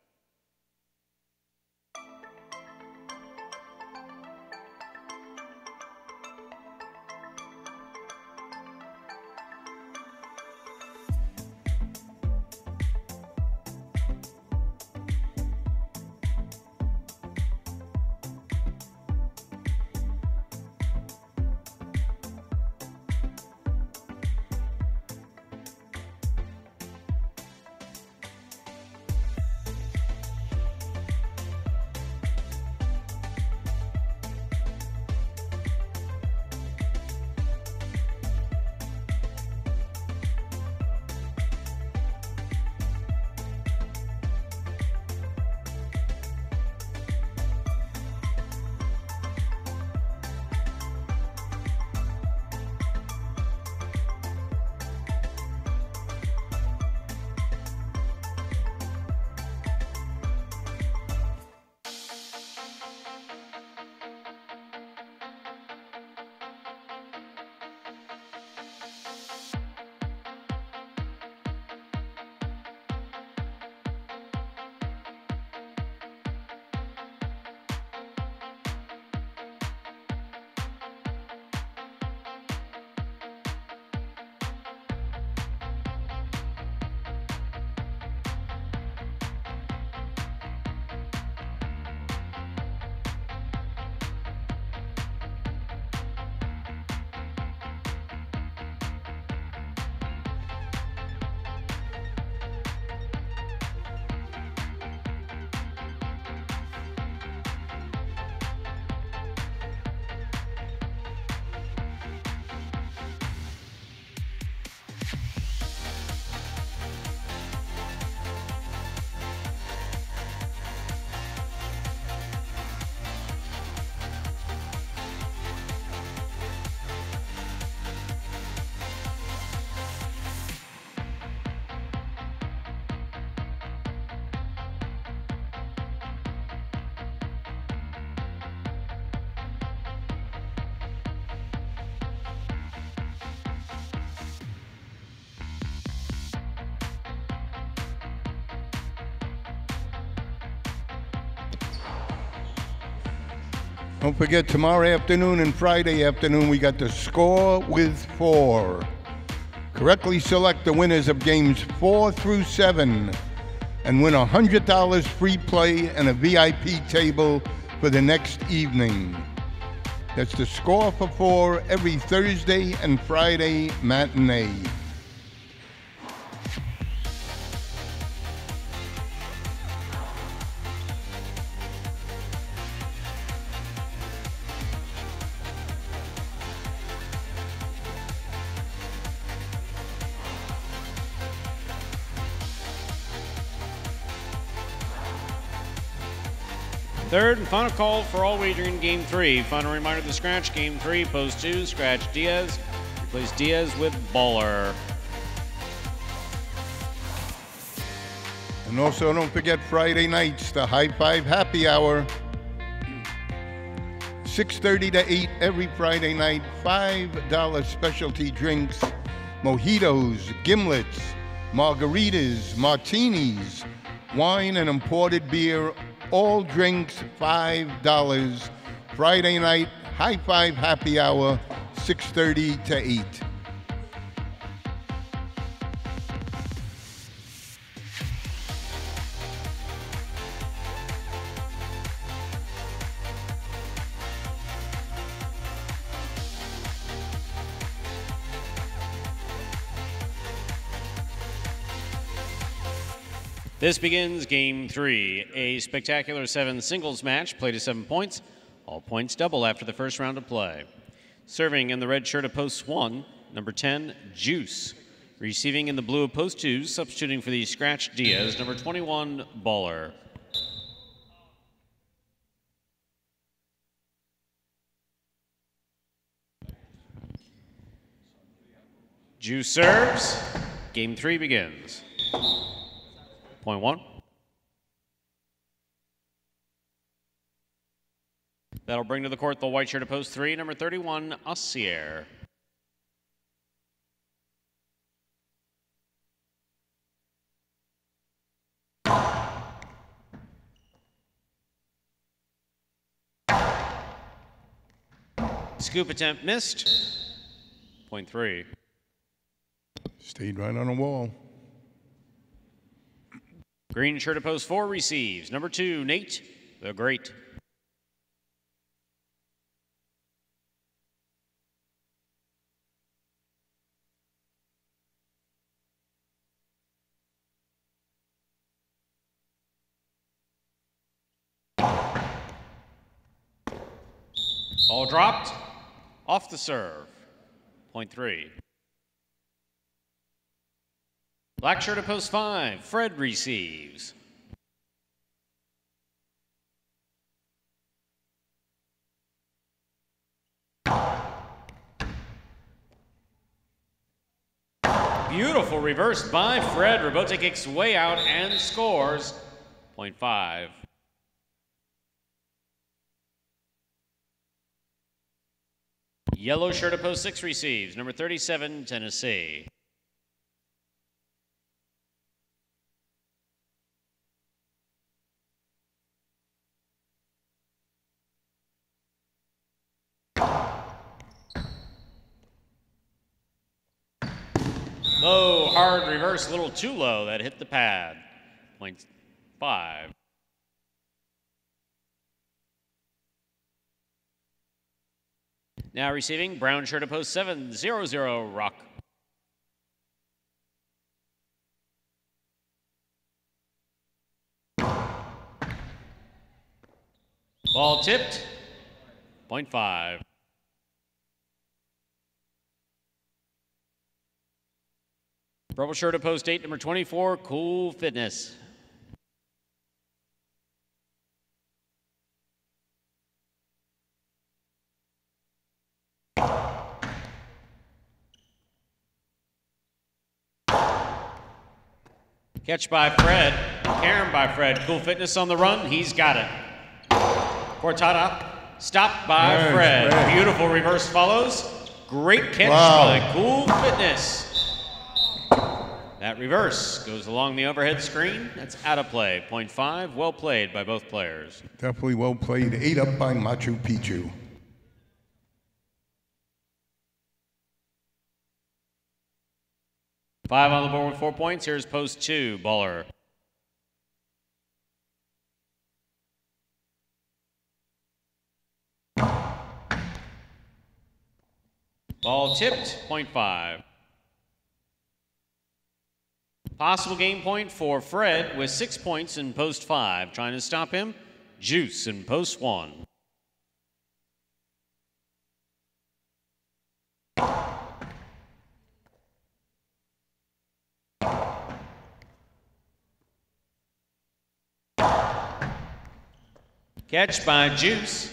Don't forget, tomorrow afternoon and Friday afternoon, we got the Score with 4. Correctly select the winners of games 4 through 7 and win $100 free play and a VIP table for the next evening. That's the Score for 4 every Thursday and Friday matinee. Third and final call for all wagering Game 3. Final reminder to scratch Game 3, post 2, scratch Diaz, replace Diaz with Baller. And also don't forget Friday nights, the High Five Happy Hour. 6:30 to 8 every Friday night, $5 specialty drinks, mojitos, gimlets, margaritas, martinis, wine and imported beer, all drinks $5. Friday night, High Five Happy Hour, 6:30 to 8. This begins Game 3, a spectacular 7 singles match, played to 7 points. All points double after the first round of play. Serving in the red shirt of post 1, number 10, Juice. Receiving in the blue of post 2, substituting for the scratch Diaz, number 21, Baller. Juice serves. Game 3 begins. Point 1. That'll bring to the court the white shirt of post 3, number 31, Assier. Scoop attempt missed. Point 3. Stayed right on the wall. Green shirt of post 4 receives. Number 2, Nate the Great. Ball dropped. Off the serve. Point 3. Black shirt of post 5, Fred receives. Beautiful reverse by Fred. Rabote kicks way out and scores. Point 5. Yellow shirt of post 6 receives. Number 37, Tennessee. Low, hard reverse, a little too low. That hit the pad. Point 5. Now receiving, brown shirt of post 7, 0-0, Rock. Ball tipped. Point 5. Purple shirt of post 8, number 24, Cool Fitness. Catch by Fred. Carom by Fred. Cool Fitness on the run. He's got it. Cortada. Stopped by Fred. Beautiful reverse follows. Great catch by Cool Fitness. That reverse goes along the overhead screen. That's out of play. Point 5. Well played by both players. Definitely well played. 8 up by Machu Picchu. Five on the board with 4 points. Here's post 2, Baller. Ball tipped, point 5. Possible game point for Fred with 6 points in post 5. Trying to stop him, Juice in post 1. Catch by Juice.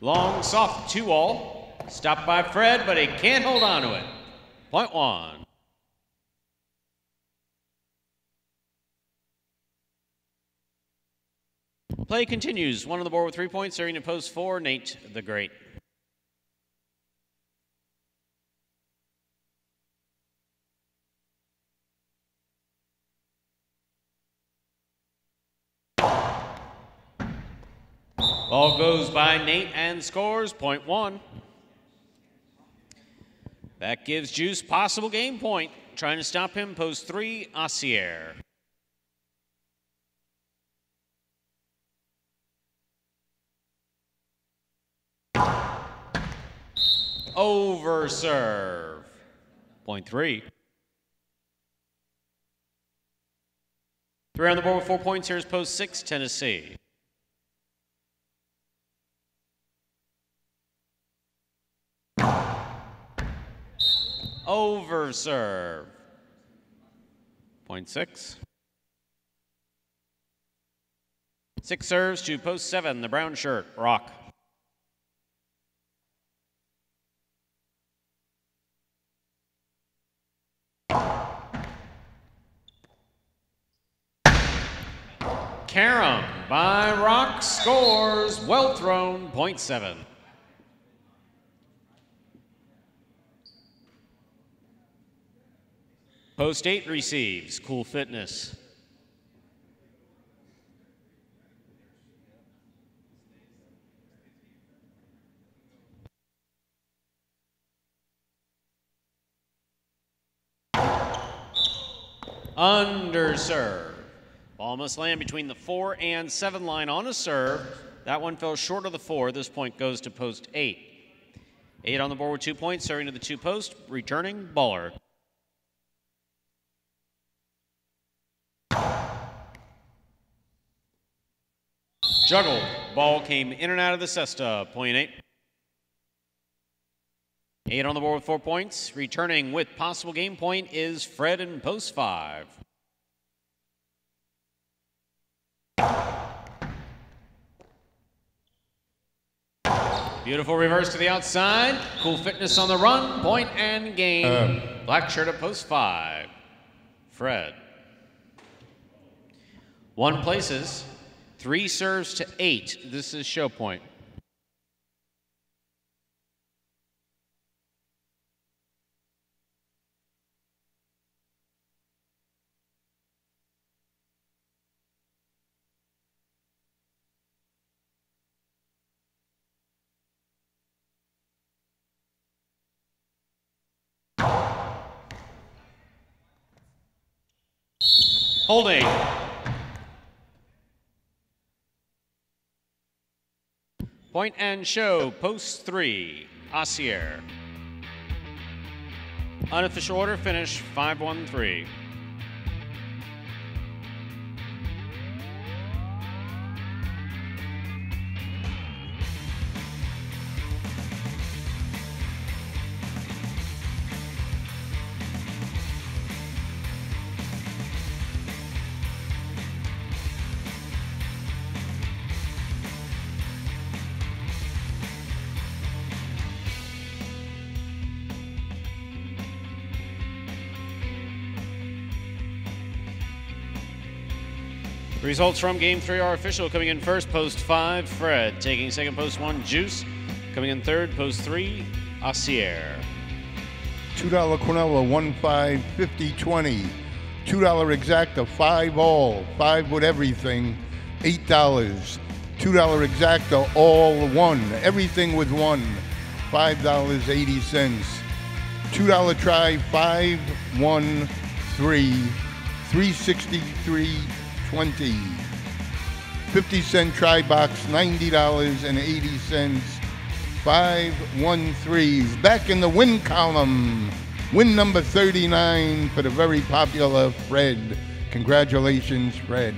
Long, soft 2-all. Stopped by Fred, but he can't hold on to it. Point 1. Play continues. One on the board with 3 points. Serving to post 4, Nate the Great. Ball goes by Nate and scores, point 1. That gives Juice possible game point. Trying to stop him, post 3, Assier. Over serve, point 3. 3 on the board with 4 points. Here's post 6, Tennessee. Over serve. Point 6. 6 serves to post 7, the brown shirt, Rock. Carom by Rock scores. Well thrown, .7. Post 8 receives. Cool Fitness. Underserve. Ball must land between the 4 and 7 line on a serve. That one fell short of the 4. This point goes to post 8. 8 on the board with 2 points, serving to the 2 post, returning Baller. Juggled. Ball came in and out of the cesta. Point 8. 8 on the board with 4 points. Returning with possible game point is Fred in post 5. Beautiful reverse to the outside. Cool Fitness on the run. Point and gain. Black shirt at post 5. Fred. 1 places. 3 serves to 8. This is show point. Holding. Point and show, post 3, Assier. Unofficial order finish, 5-1-3. Results from game 3 are official. Coming in first, post 5, Fred. Taking second, post 1, Juice. Coming in third, post 3, Assier. $2 Quinella, 1-5, 50-20. $2 Exacta, 5 all, 5 with everything, $8. $2 Exacta, all 1, everything with 1, $5.80. $2 try, 5, 1, 3, 363. 20. 50-cent try box, $90.80. 513s. Back in the win column. Win number 39 for the very popular Fred. Congratulations, Fred.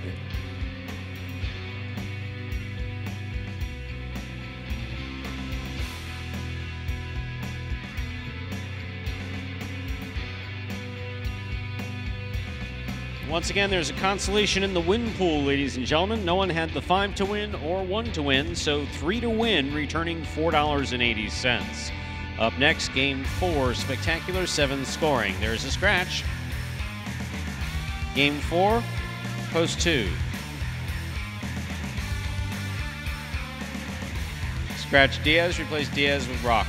Once again, there's a consolation in the win pool, ladies and gentlemen. No one had the 5 to win or 1 to win, so 3 to win, returning $4.80. Up next, game 4, spectacular 7 scoring. There's a scratch. Game 4, post 2. Scratch Diaz, replace Diaz with Rock.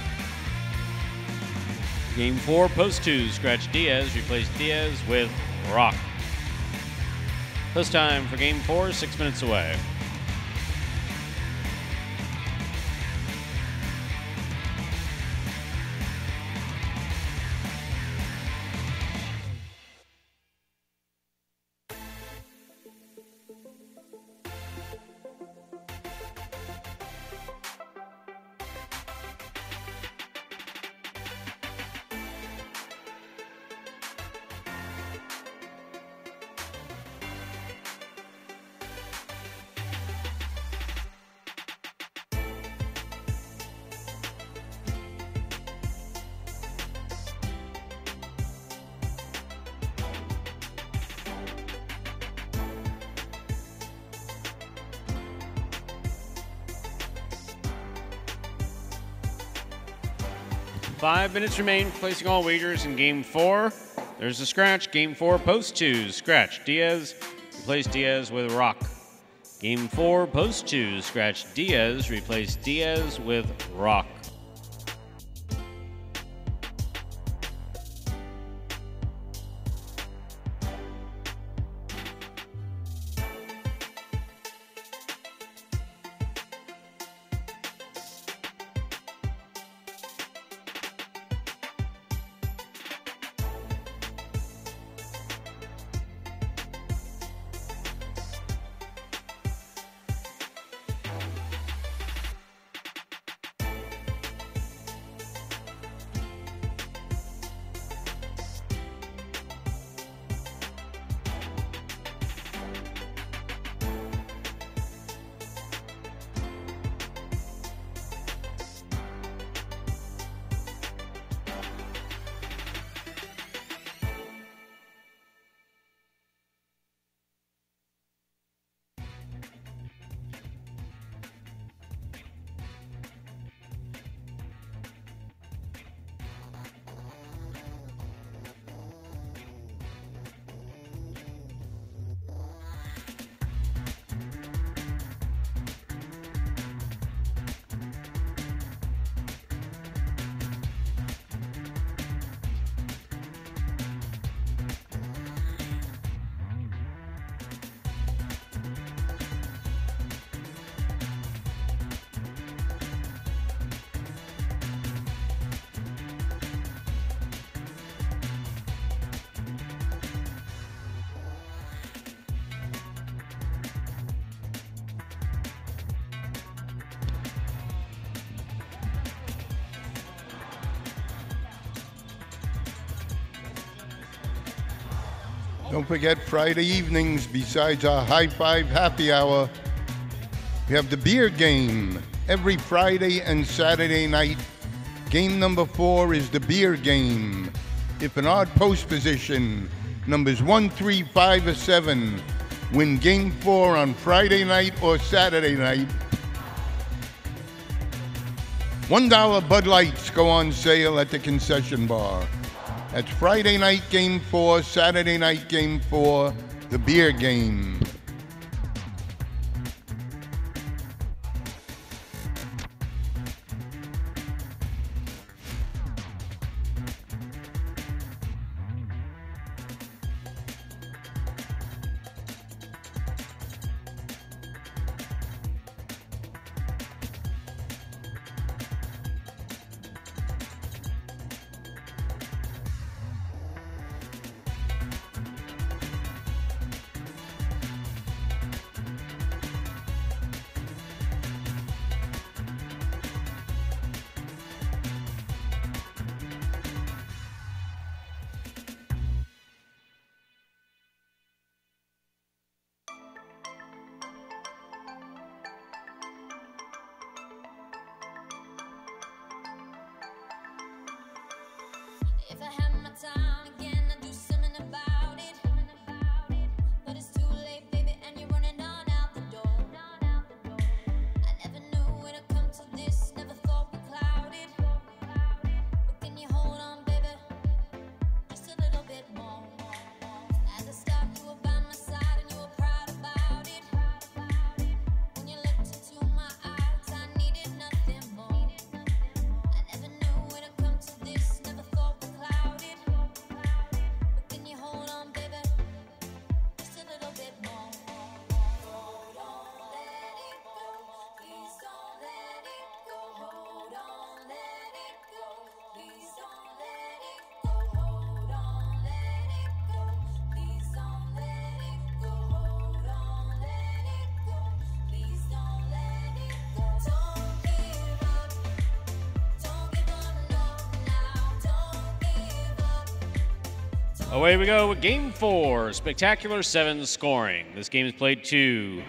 Game 4, post 2. Scratch Diaz, replace Diaz with Rock. Post time for game 4, 6 minutes away. Five minutes remain, placing all wagers in game 4. There's a scratch. Game 4, post 2. Scratch Diaz, replace Diaz with Rock. Game 4, post 2, scratch Diaz, replace Diaz with Rock. Don't forget Friday evenings, besides our high five happy hour, we have the beer game every Friday and Saturday night. Game number 4 is the beer game. If an odd post position, numbers 1, 3, 5, or 7, win game 4 on Friday night or Saturday night. $1 Bud Lights go on sale at the concession bar. That's Friday night game 4, Saturday night game 4, the beer game. If I had my time again, I'd do something about it. But it's too late, baby, and you're running on out the door. I never knew it'd come to this, never thought we clouded. But can you hold on, baby, just a little bit more? At the start, you were by my side and you were proud about it. When you looked into my eyes, I needed nothing more. I never knew it'd come to this, never thought we clouded. But can you hold on, baby, just a little bit more? Hold on, let it go. Please don't let it go. Hold on, let it go. Please don't let it go. Hold on, let it go. Please don't let it go. Hold on, let it go. Please don't let it go. Don't give up. Don't give up, no, now. Don't give up. Away we go with Game 4, spectacular 7 scoring. This game is played to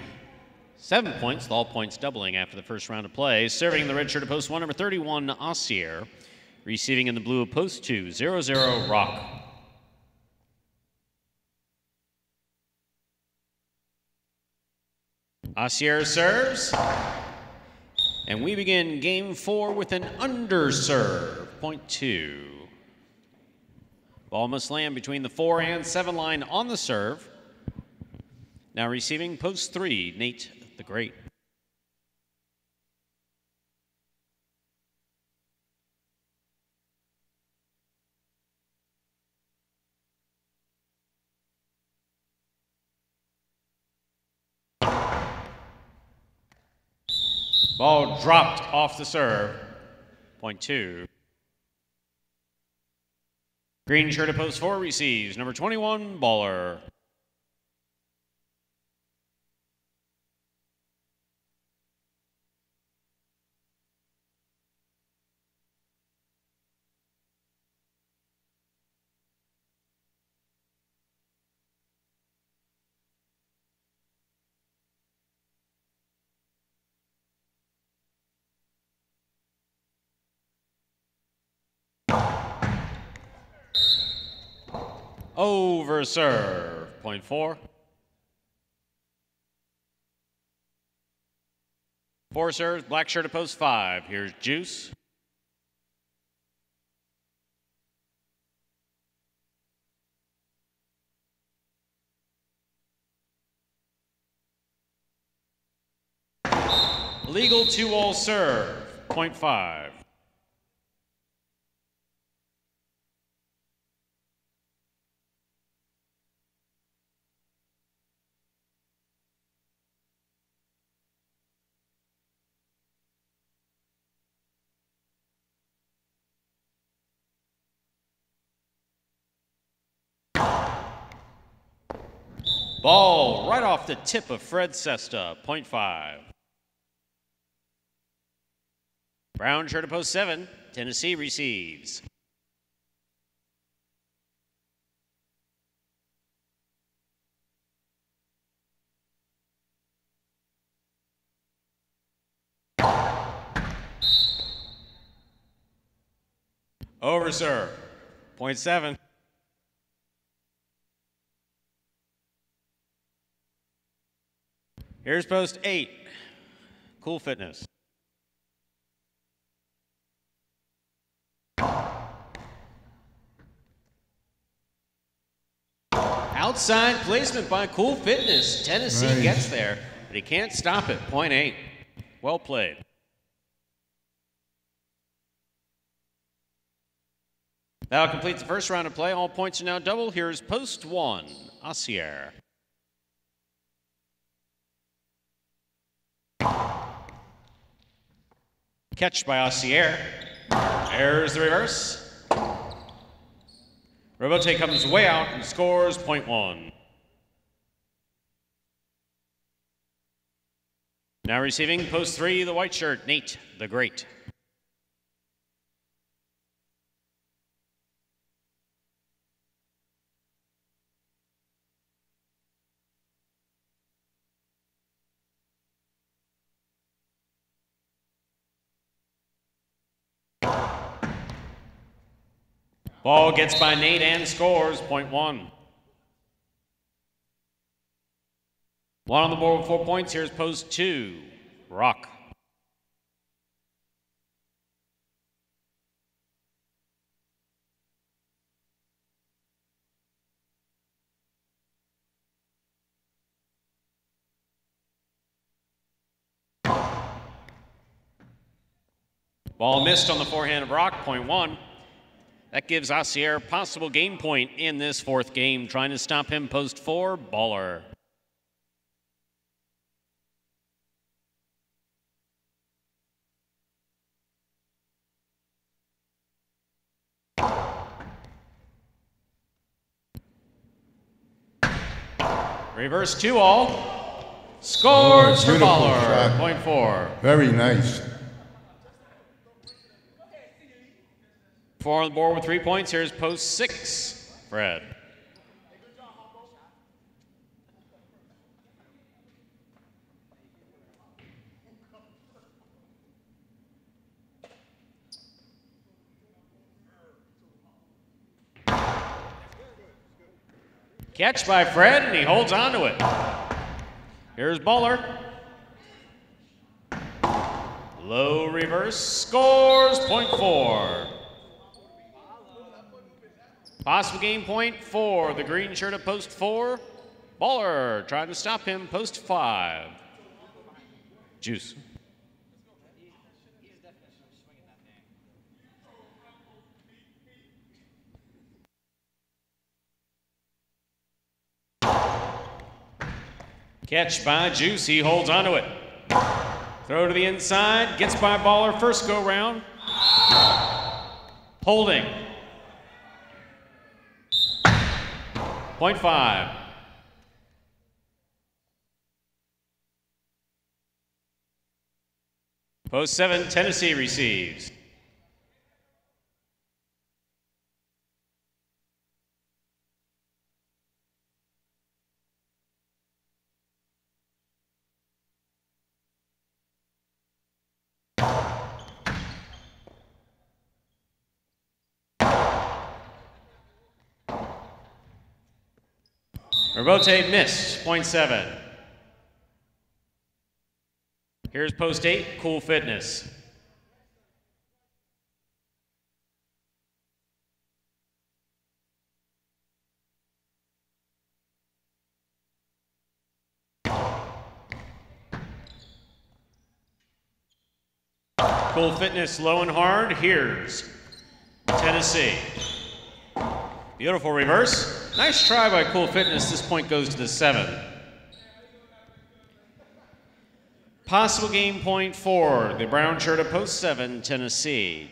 7 points, with all points doubling after the first round of play. Serving in the red shirt of post 1, number 31, Ossier. Receiving in the blue of post 2, 0-0, Rock. Ossier serves. And we begin Game 4 with an underserve, point 2. Ball must land between the 4 and 7 line on the serve. Now receiving post 3, Nate the great. Ball dropped off the serve. Point 2. Green shirt at post 4 receives. Number 21, Baller. Over serve. Point 4. 4 serves, black shirt at post 5. Here's Juice. Legal 2-all serve. Point 5. Ball right off the tip of Fred Sesta, point 5. Brown shirt at post 7, Tennessee receives. Over serve, point 7. Here's post 8, Cool Fitness. Outside placement by Cool Fitness. Tennessee Nice. gets there, but he can't stop it. Point 8. Well played. That'll complete the first round of play. All points are now double. Here's post 1, Assier. Catch by Assier. There's the reverse. Robote comes way out and scores point 1. Now receiving post 3, the white shirt, Nate the Great. Ball gets by Nate and scores, point 1. One on the board with 4 points. Here's post 2, Rock. Ball missed on the forehand of Rock, point 1. That gives Assier a possible game point in this 4th game. Trying to stop him, post 4, Baller. Reverse 2-all. Scores for beautiful Baller, shot. point 4. Very nice. 4 on the board with 3 points. Here's post 6, Fred. Catch by Fred, and he holds on to it. Here's Baller. Low reverse, scores, point 4. Possible game point for the green shirt at post 4. Baller trying to stop him, post 5. Juice. Catch by Juice, he holds onto it. Throw to the inside, gets by Baller first go round. Holding. Point 5. Post 7, Tennessee receives. Rebote missed, point 7. Here's post 8, Cool Fitness. Cool Fitness low and hard, here's Tennessee. Beautiful reverse. Nice try by Cool Fitness. This point goes to the 7. Possible game point 4. The brown shirt of post 7, Tennessee.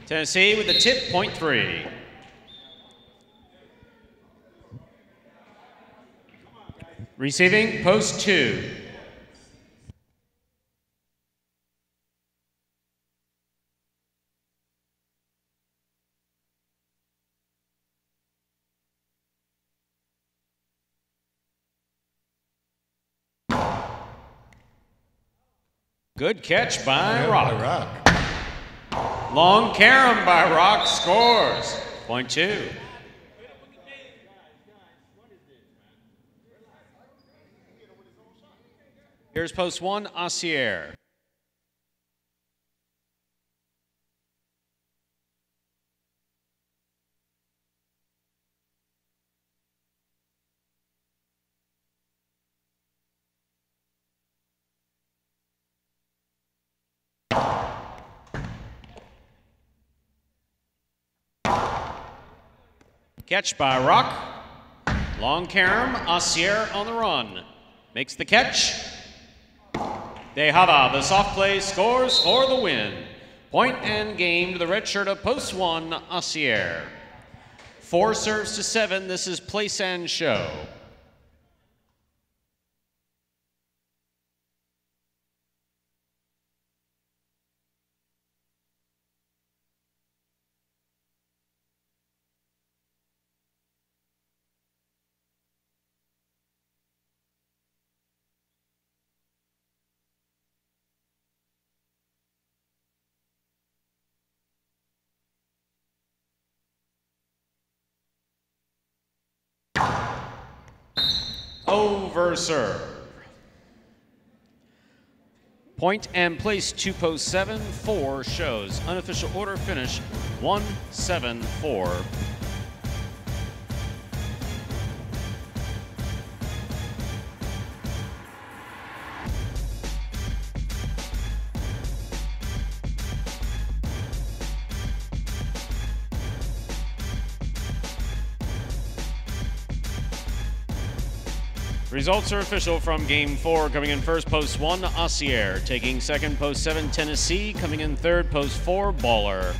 Tennessee with the tip, point 3. Receiving, post 2. Good catch by Rock. Long carom by Rock scores. Point 2. Here's post 1, Assier. Catch by Rock. Long carom, Assier on the run. Makes the catch. Dejada, the soft play, scores for the win. Point and game to the red shirt of post 1, Assier. 4 serves to 7. This is place and show. Over serve. Point and place 2 post 7, 4 shows. Unofficial order finish 1-7-4. Results are official from game 4. Coming in first, post 1, Assier. Taking second, post 7, Tennessee. Coming in third, post 4, Baller.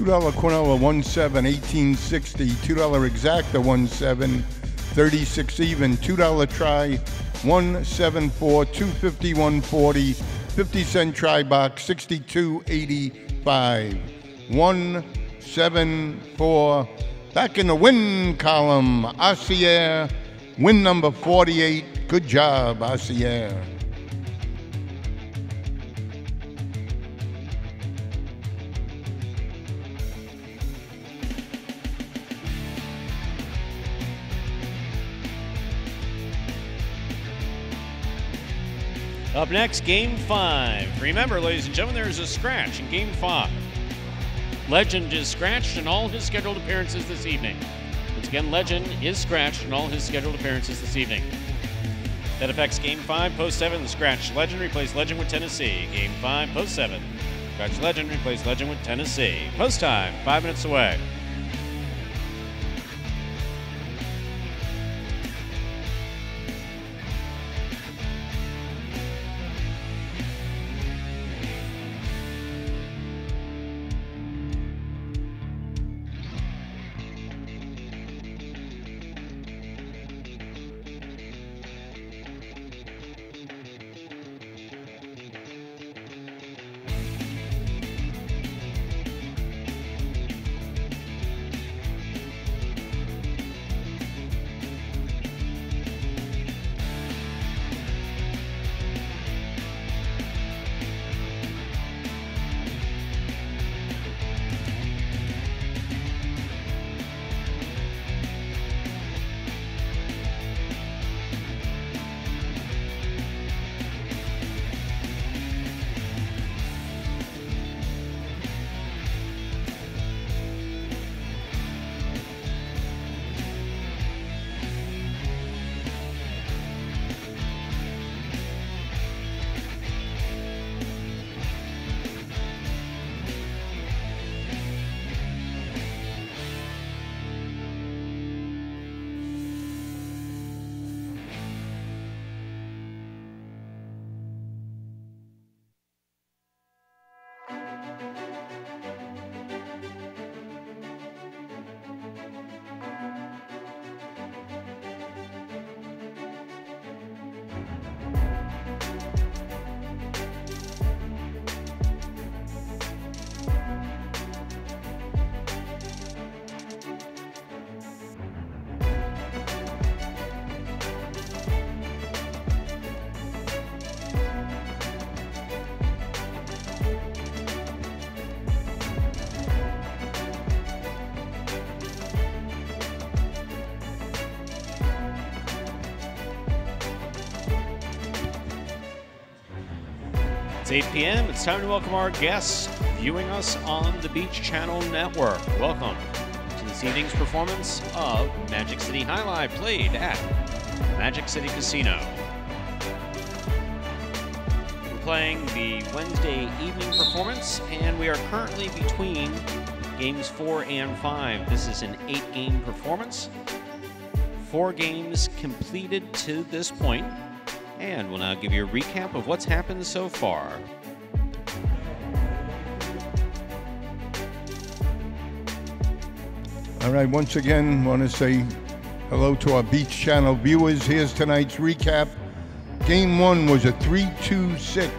$2 Quinella 1-7, 1860. $2 Exacta 1-7, 36 even. $2 Try 174, 250, 140. 50-cent Try Box 62.85. 174. Back in the win column, Assier, win number 48. Good job, Assier. Up next, Game 5. Remember, ladies and gentlemen, there is a scratch in Game 5. Legend is scratched in all his scheduled appearances this evening. Once again, Legend is scratched in all his scheduled appearances this evening. That affects Game 5, Post 7. Scratch Legend, replace Legend with Tennessee. Game 5, Post 7. Scratch Legend, replace Legend with Tennessee. Post time, 5 minutes away. It's 8 p.m. It's time to welcome our guests viewing us on the Beach Channel Network. Welcome to this evening's performance of Magic City Jai-Alai, played at Magic City Casino. We're playing the Wednesday evening performance, and we are currently between games 4 and 5. This is an 8-game performance. 4 games completed to this point. And we'll now give you a recap of what's happened so far. All right, once again, want to say hello to our Beach Channel viewers. Here's tonight's recap. Game 1 was a 3-2-6.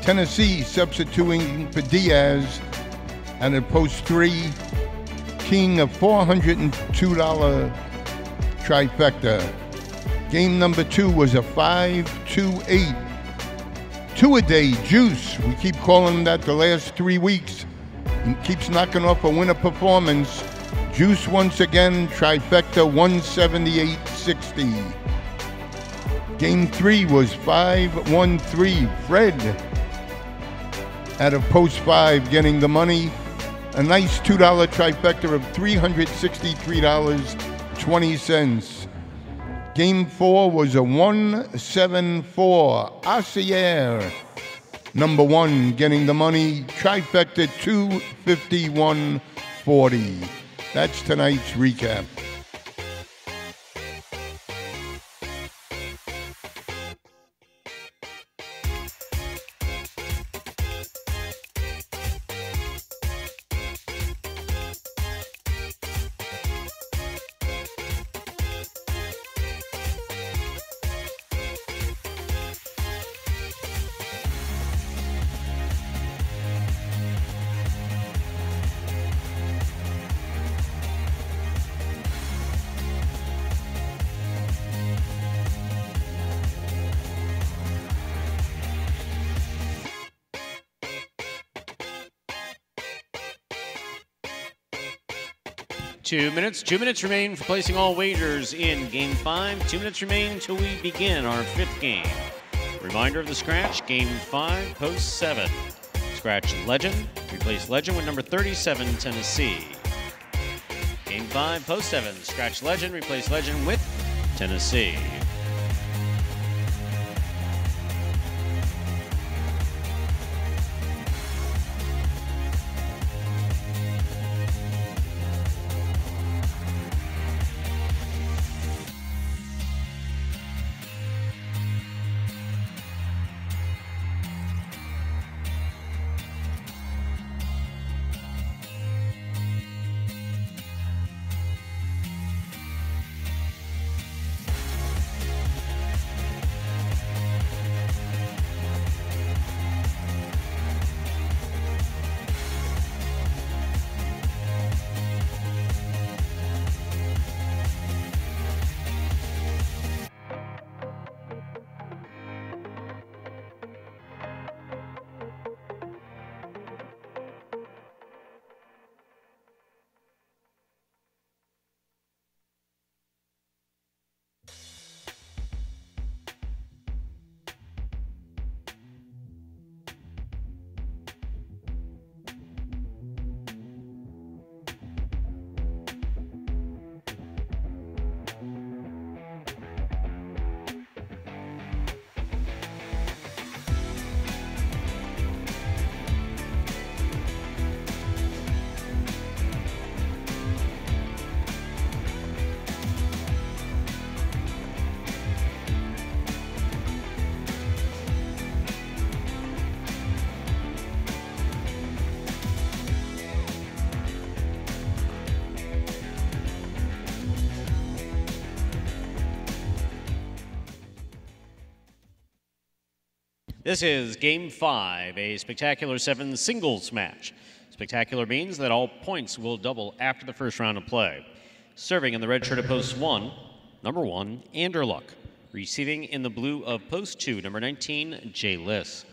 Tennessee substituting for Diaz, and at post 3, King of $402 trifecta. Game number 2 was a 5-2-8. Two-a-day Juice. We keep calling him that the last 3 weeks. He keeps knocking off a winner performance. Juice once again, trifecta 178.60. Game 3 was 5-1-3. Fred out of post 5 getting the money. A nice $2 trifecta of $363.20. Game 4 was a 1-7-4. Assier, number 1, getting the money. Trifecta 251.40. That's tonight's recap. 2 minutes. 2 minutes remain for placing all wagers in Game 5. 2 minutes remain until we begin our 5th game. Reminder of the scratch, Game 5, Post 7. Scratch Legend, replace Legend with number 37, Tennessee. Game 5, Post 7. Scratch Legend, replace Legend with Tennessee. This is Game 5, a Spectacular 7 singles match. Spectacular means that all points will double after the first round of play. Serving in the red shirt of Post 1, number 1, Anderluck. Receiving in the blue of Post 2, number 19, Jay Liss.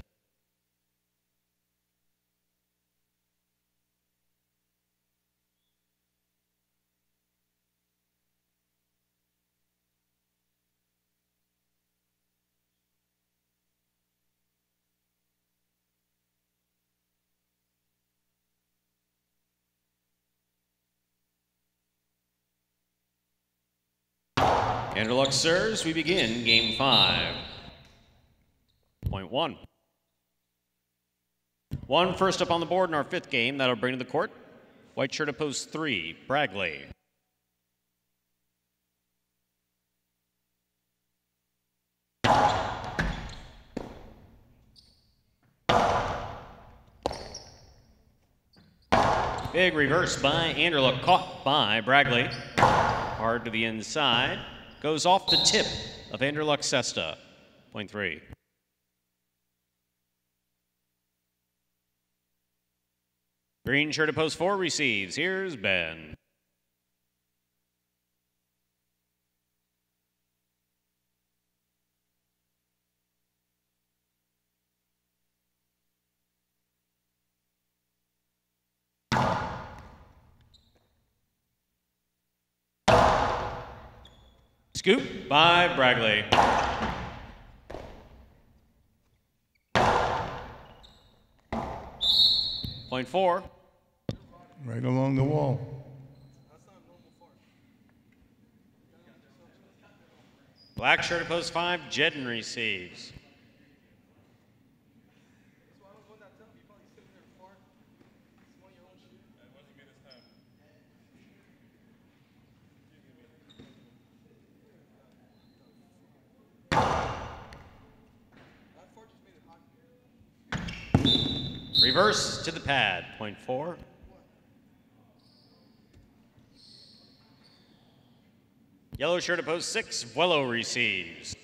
Anderluck serves. We begin Game 5. Point 1. 1 first up on the board in our 5th game. That'll bring to the court. White shirt of Post 3, Bragley. Big reverse by Anderluck, caught by Bragley. Hard to the inside. Goes off the tip of Anderluck Cesta. Point 3. Green shirt of Post 4 receives. Here's Ben. Scoop by Bragley. Point 4. Right along the wall. Black shirt of Post 5, Jedden receives. Reverse to the pad, point 4. Yellow shirt of Post 6, Vuelo receives.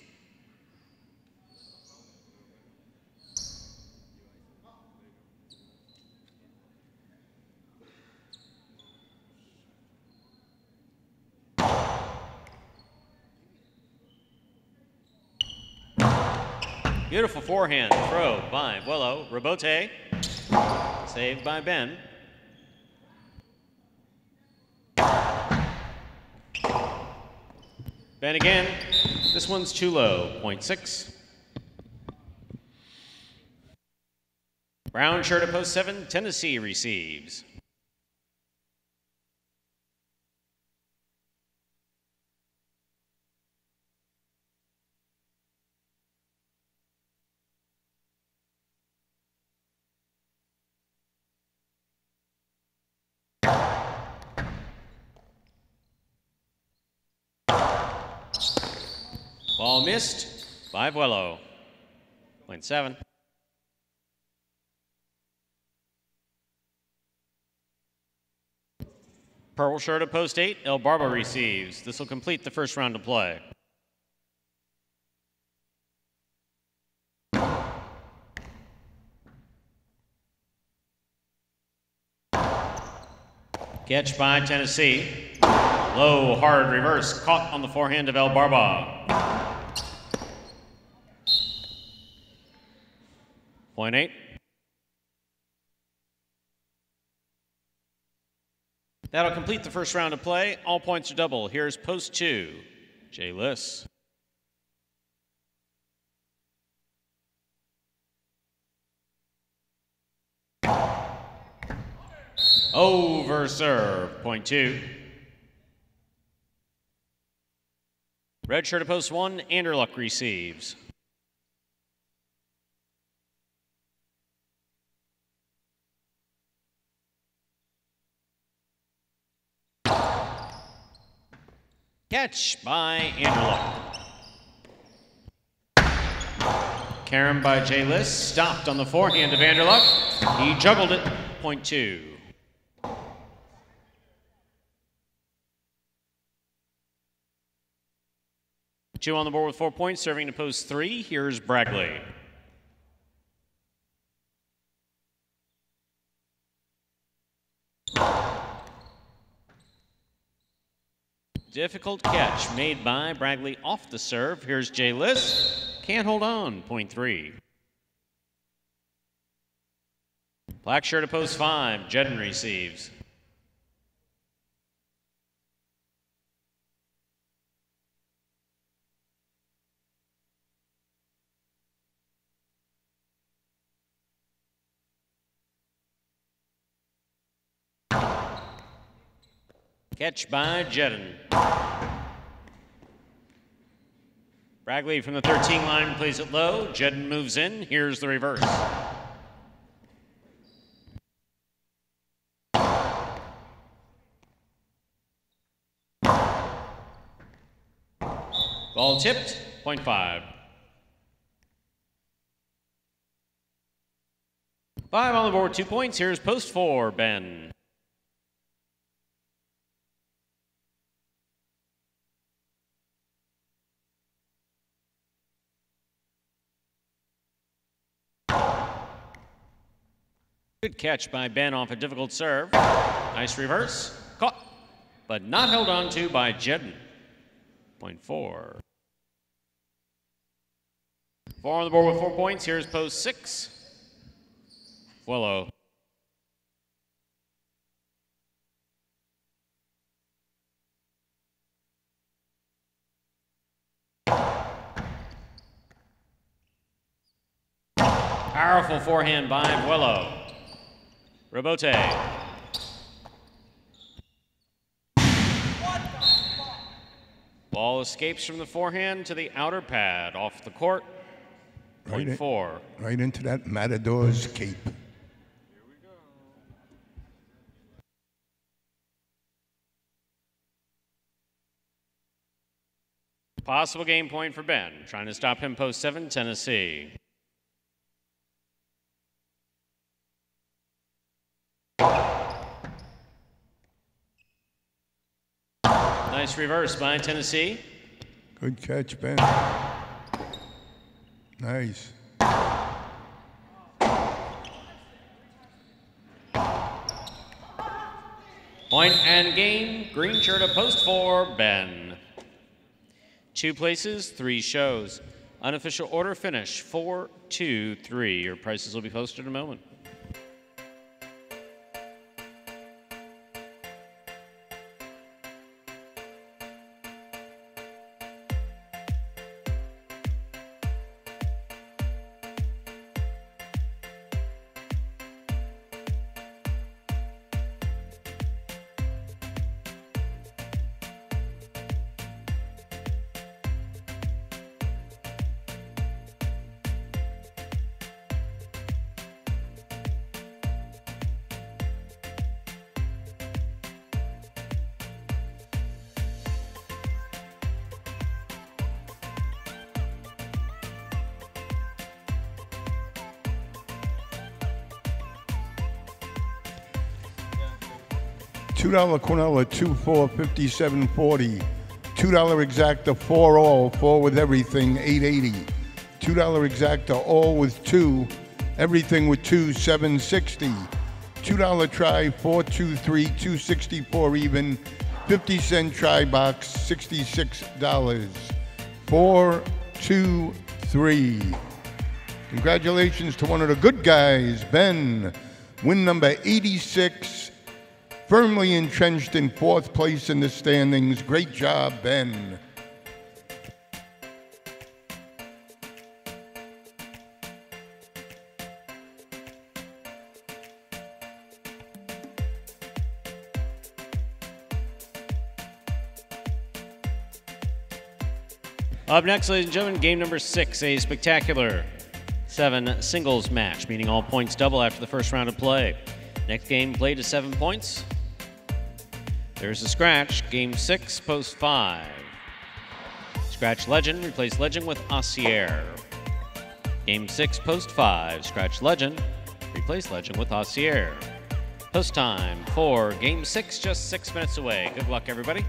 Beautiful forehand throw by Vuelo. Rebote. Saved by Ben. Ben again. This one's too low, 0.6. Brown shirt at post 7, Tennessee receives. Ball missed by Vuelo. 0.7. Purple shirt at post 8, El Barbo receives. This will complete the first round of play. Catch by Tennessee. Low, hard reverse, caught on the forehand of El Barba. 0.8. That'll complete the first round of play. All points are double. Here's post 2, Jay Liss. Over serve, 0.2. Red shirt at post 1, Anderluck receives. Catch by Anderluck. Carom by Jay Liss, stopped on the forehand of Anderluck. He juggled it, 0.2. Two on the board with 4 points, serving to post 3. Here's Bragley. Difficult catch made by Bragley off the serve. Here's Jay Liss. Can't hold on, 0.3. Black shirt at post 5, Jedden receives. Catch by Jedden. Bragley from the 13 line plays it low. Jedden moves in. Here's the reverse. Ball tipped, 0.5. 5 on the board, 2 points. Here's post 4, Ben. Good catch by Ben off a difficult serve. Nice reverse. Caught, but not held on to by Jedden. 0.4. 4 on the board with 4 points. Here's post 6. Vuelo. Powerful forehand by Vuelo. Robote. Ball escapes from the forehand to the outer pad, off the court. Right, 0.4. Right into that Matador's cape. Possible game point for Ben, trying to stop him post 7, Tennessee. Nice reverse by Tennessee. Good catch, Ben. Nice. Point and game. Green shirt at post 4, Ben. 2 places, 3 shows. Unofficial order finish 4, 2, 3. Your prices will be posted in a moment. $2 Quinella, 2-4, 57.40. $2 Exacta, 4 all, 4 with everything, 8.80. $2 Exacta, all with 2, everything with 2, 7.60. $2 try, 4, 2, 3, 2.64 even. 50-cent try box, $66. 4, 2, 3. Congratulations to one of the good guys, Ben. Win number 86, firmly entrenched in 4th place in the standings. Great job, Ben. Up next, ladies and gentlemen, game number 6, a spectacular 7 singles match, meaning all points double after the first round of play. Next game played is 7 points. There's a scratch, game 6, post 5. Scratch Legend, replace Legend with Acier. Game 6, post 5, Scratch Legend, replace Legend with Acier. Post time for game 6, just 6 minutes away. Good luck, everybody.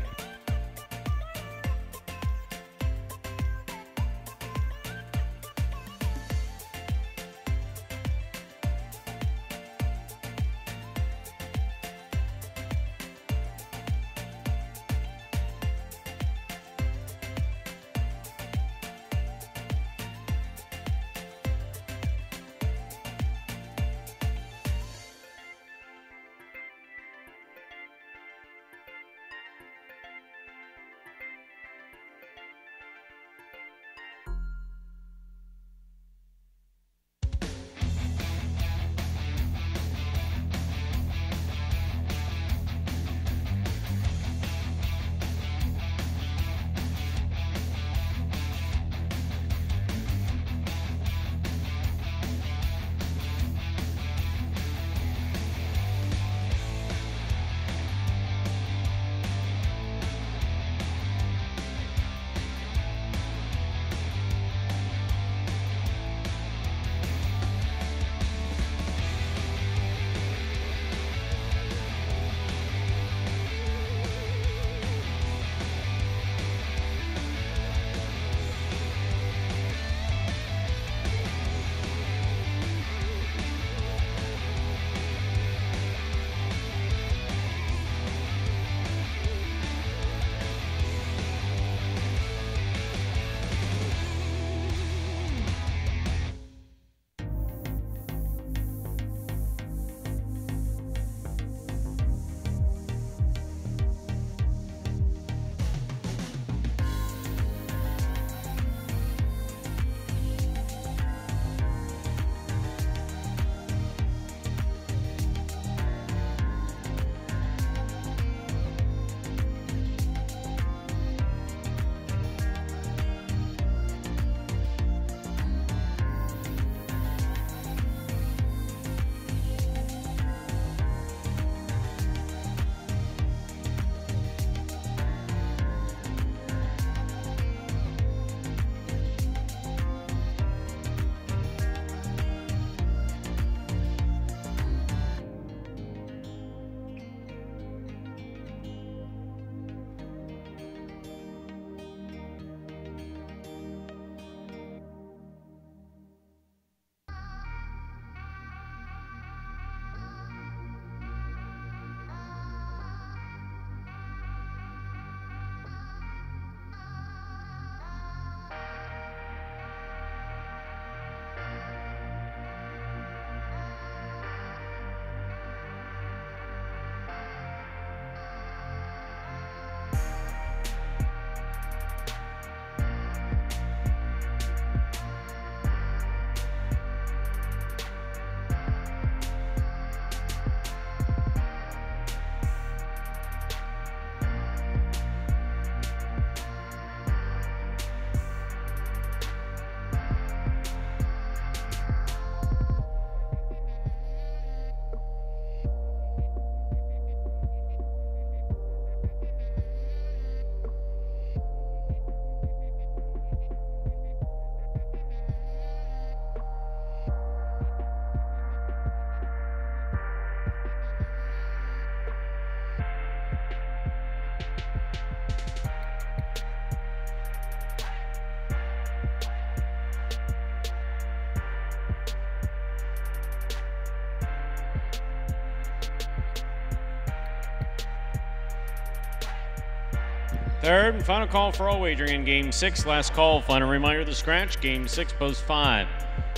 Third and final call for all wagering in Game 6. Last call. Final reminder of the scratch. Game 6, post 5.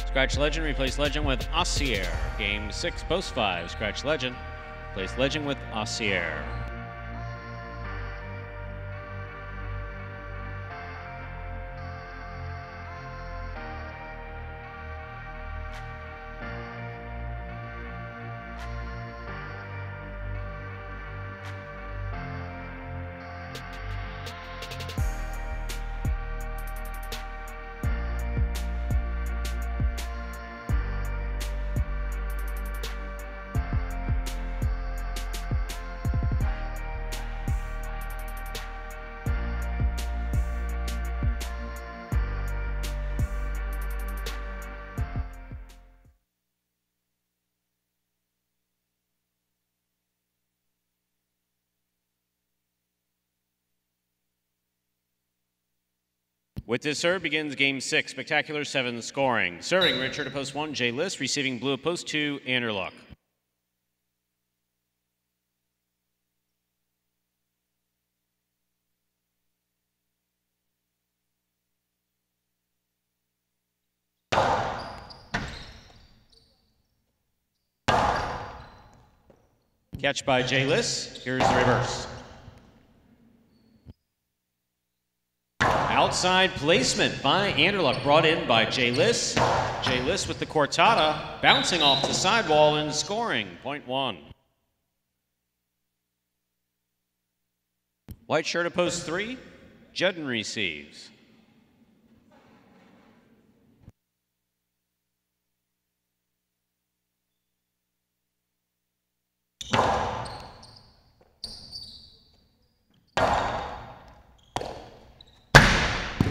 Scratch legend, replace legend with Assier. Game 6, post 5. Scratch legend, replace legend with Assier. With this serve begins Game 6, Spectacular 7 scoring. Serving red shirt at post 1, Jay List. Receiving blue at post 2, Anderluck. Catch by Jay List. Here's the reverse. Outside placement by Anderluck, brought in by Jay List. Jay List with the cortada, bouncing off the sidewall and scoring, .1. White shirt at post 3, Judden receives.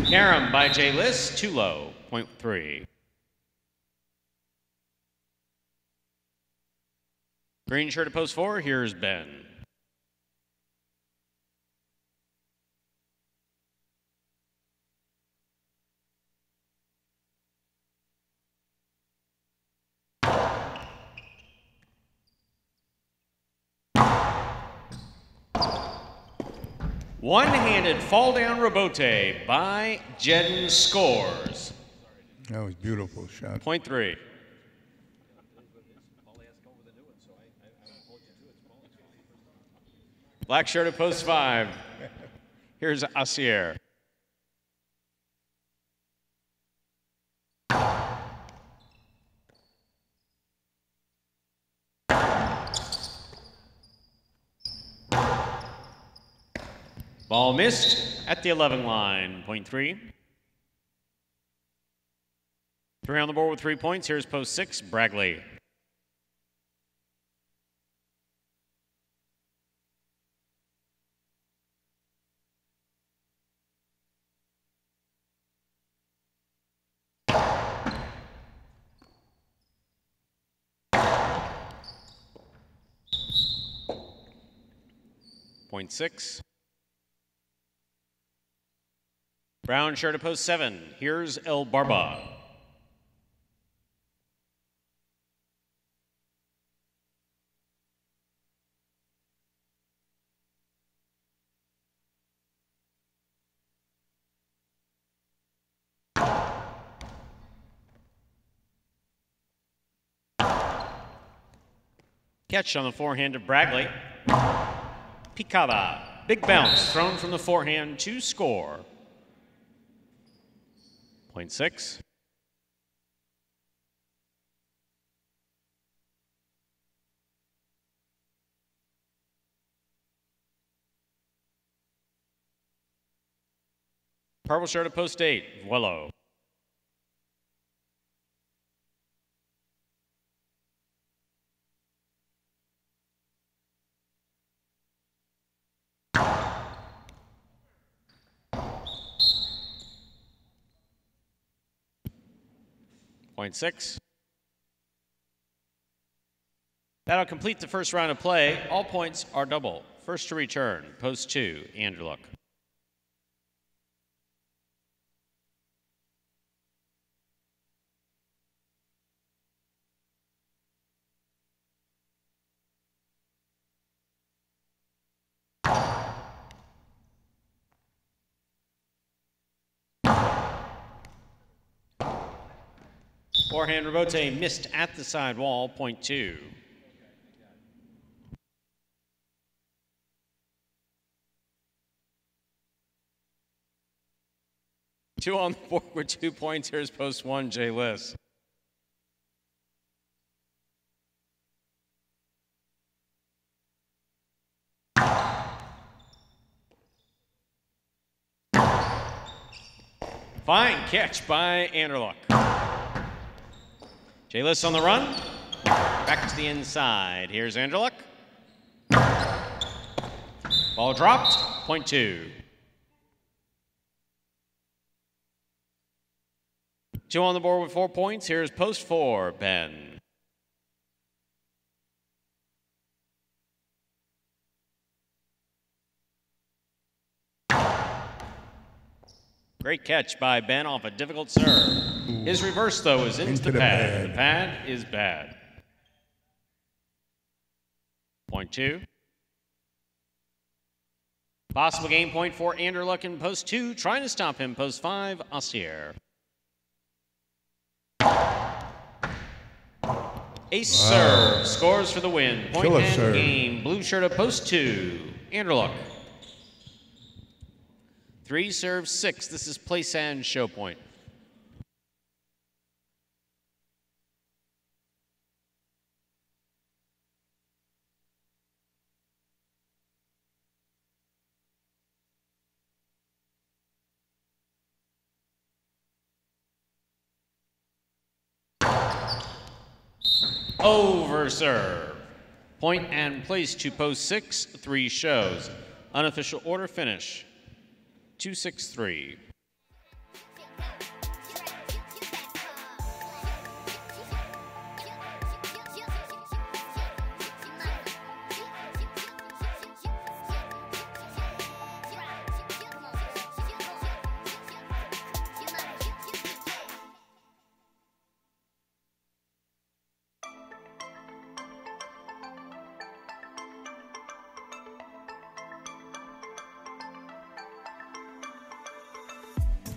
Carom by Jay List, too low, .3. Green shirt at post 4, here's Ben. One-handed fall-down rebote by Jedden scores. That was a beautiful shot. .3. Black shirt at post 5. Here's Assier. Ball missed at the 11 line, .3. 3 on the board with 3 points. Here's post 6, Bragley. .6. Brown shirt at post 7. Here's El Barba. Catch on the forehand of Bragley. Picada. Big bounce thrown from the forehand to score. .6. Purple shirt at post 8, Vuelo. .6. That'll complete the first round of play. All points are double. First to return, post 2, Anderluck. Forehand rebote missed at the side wall, point 2. Two on the board with 2 points. Here's post 1, Jay Liss. Fine catch by Anderluck. Jay Liss on the run. Back to the inside. Here's Anderluck. Ball dropped. Point 2. 2 on the board with 4 points. Here's post 4, Ben. Great catch by Ben off a difficult serve. His reverse, though, is into the pad. The pad is bad. Point 2. Possible game point for Anderluck in post 2. Trying to stop him, post 5, Assier. Ace serve, scores for the win. Point Killer and serve. game. Blue shirt at post 2. Anderluck. 3 serves 6. This is place and show point. Over serve. Point and place to post 6, 3 shows. Unofficial order finish. 2-6-3.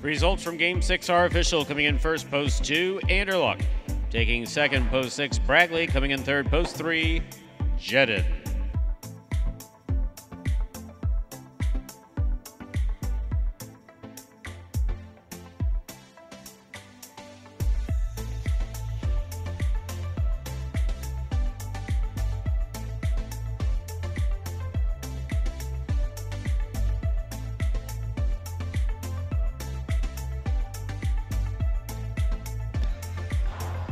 Results from Game 6 are official. Coming in first, post 2, Anderluck. Taking second, post 6, Bragley. Coming in third, post 3, Jedden.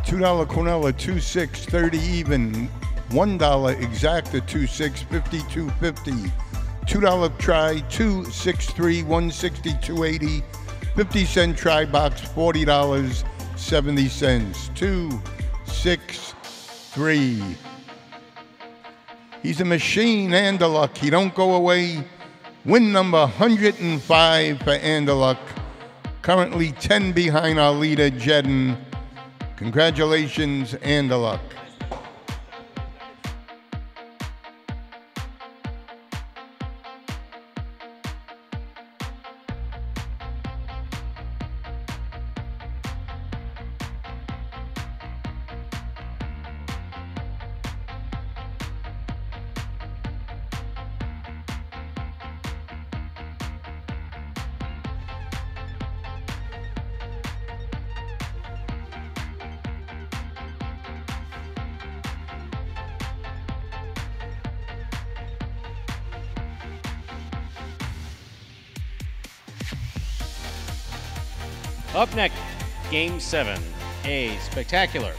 $2 Quinella, 2-6, 30 even. $1 exacta, 2-6, 52.50. $2 try, 2-6-3, 160, 280. 50-cent try box, $40, 70 cents. 2-6-3. He's a machine, Anderluck. He don't go away. Win number 105 for Anderluck. Currently 10 behind our leader, Jedden. Congratulations, Anderluck. Up next, Game 7, a spectacular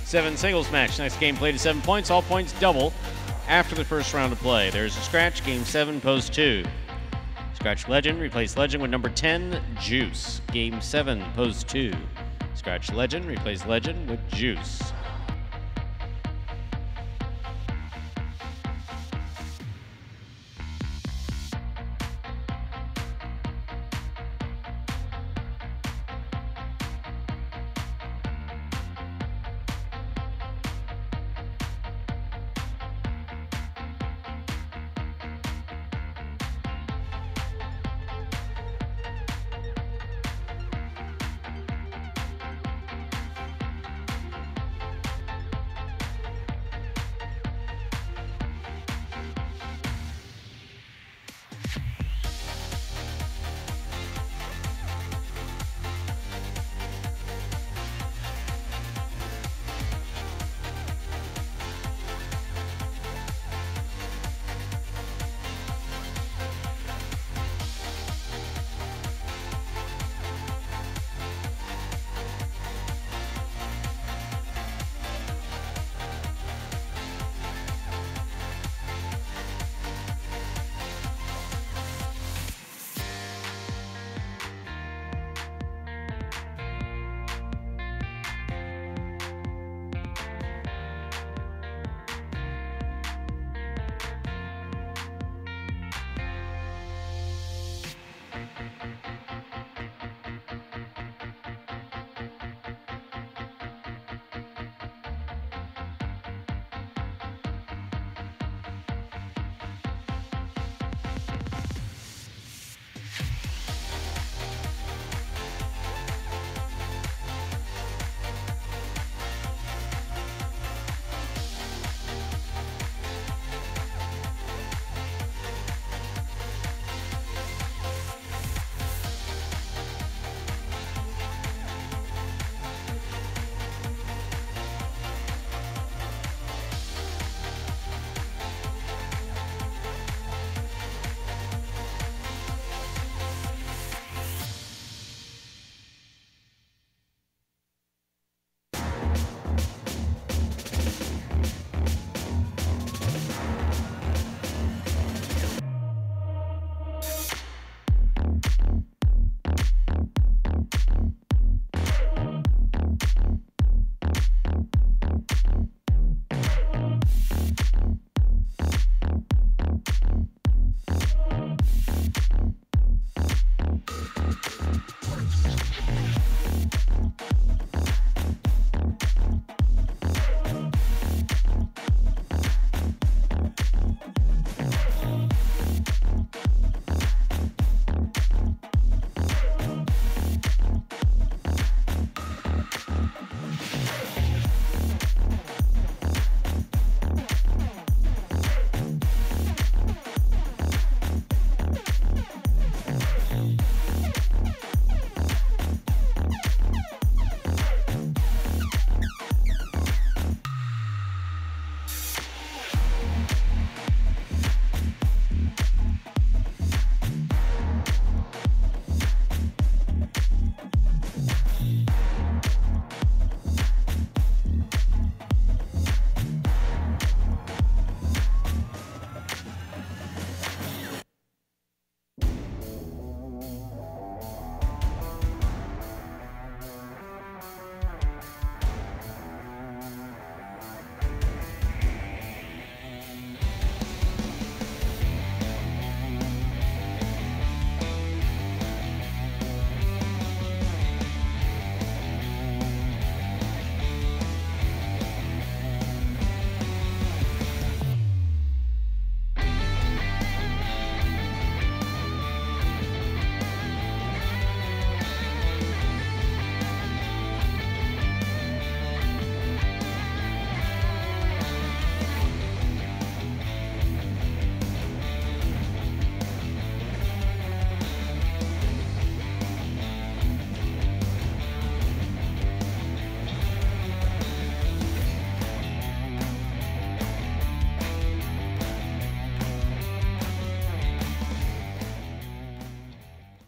7 singles match. Next game played at 7 points, all points double after the first round of play. There's a scratch, Game 7, post 2. Scratch Legend, replace Legend with number 10, Juice. Game 7, post 2. Scratch Legend, replace Legend with Juice.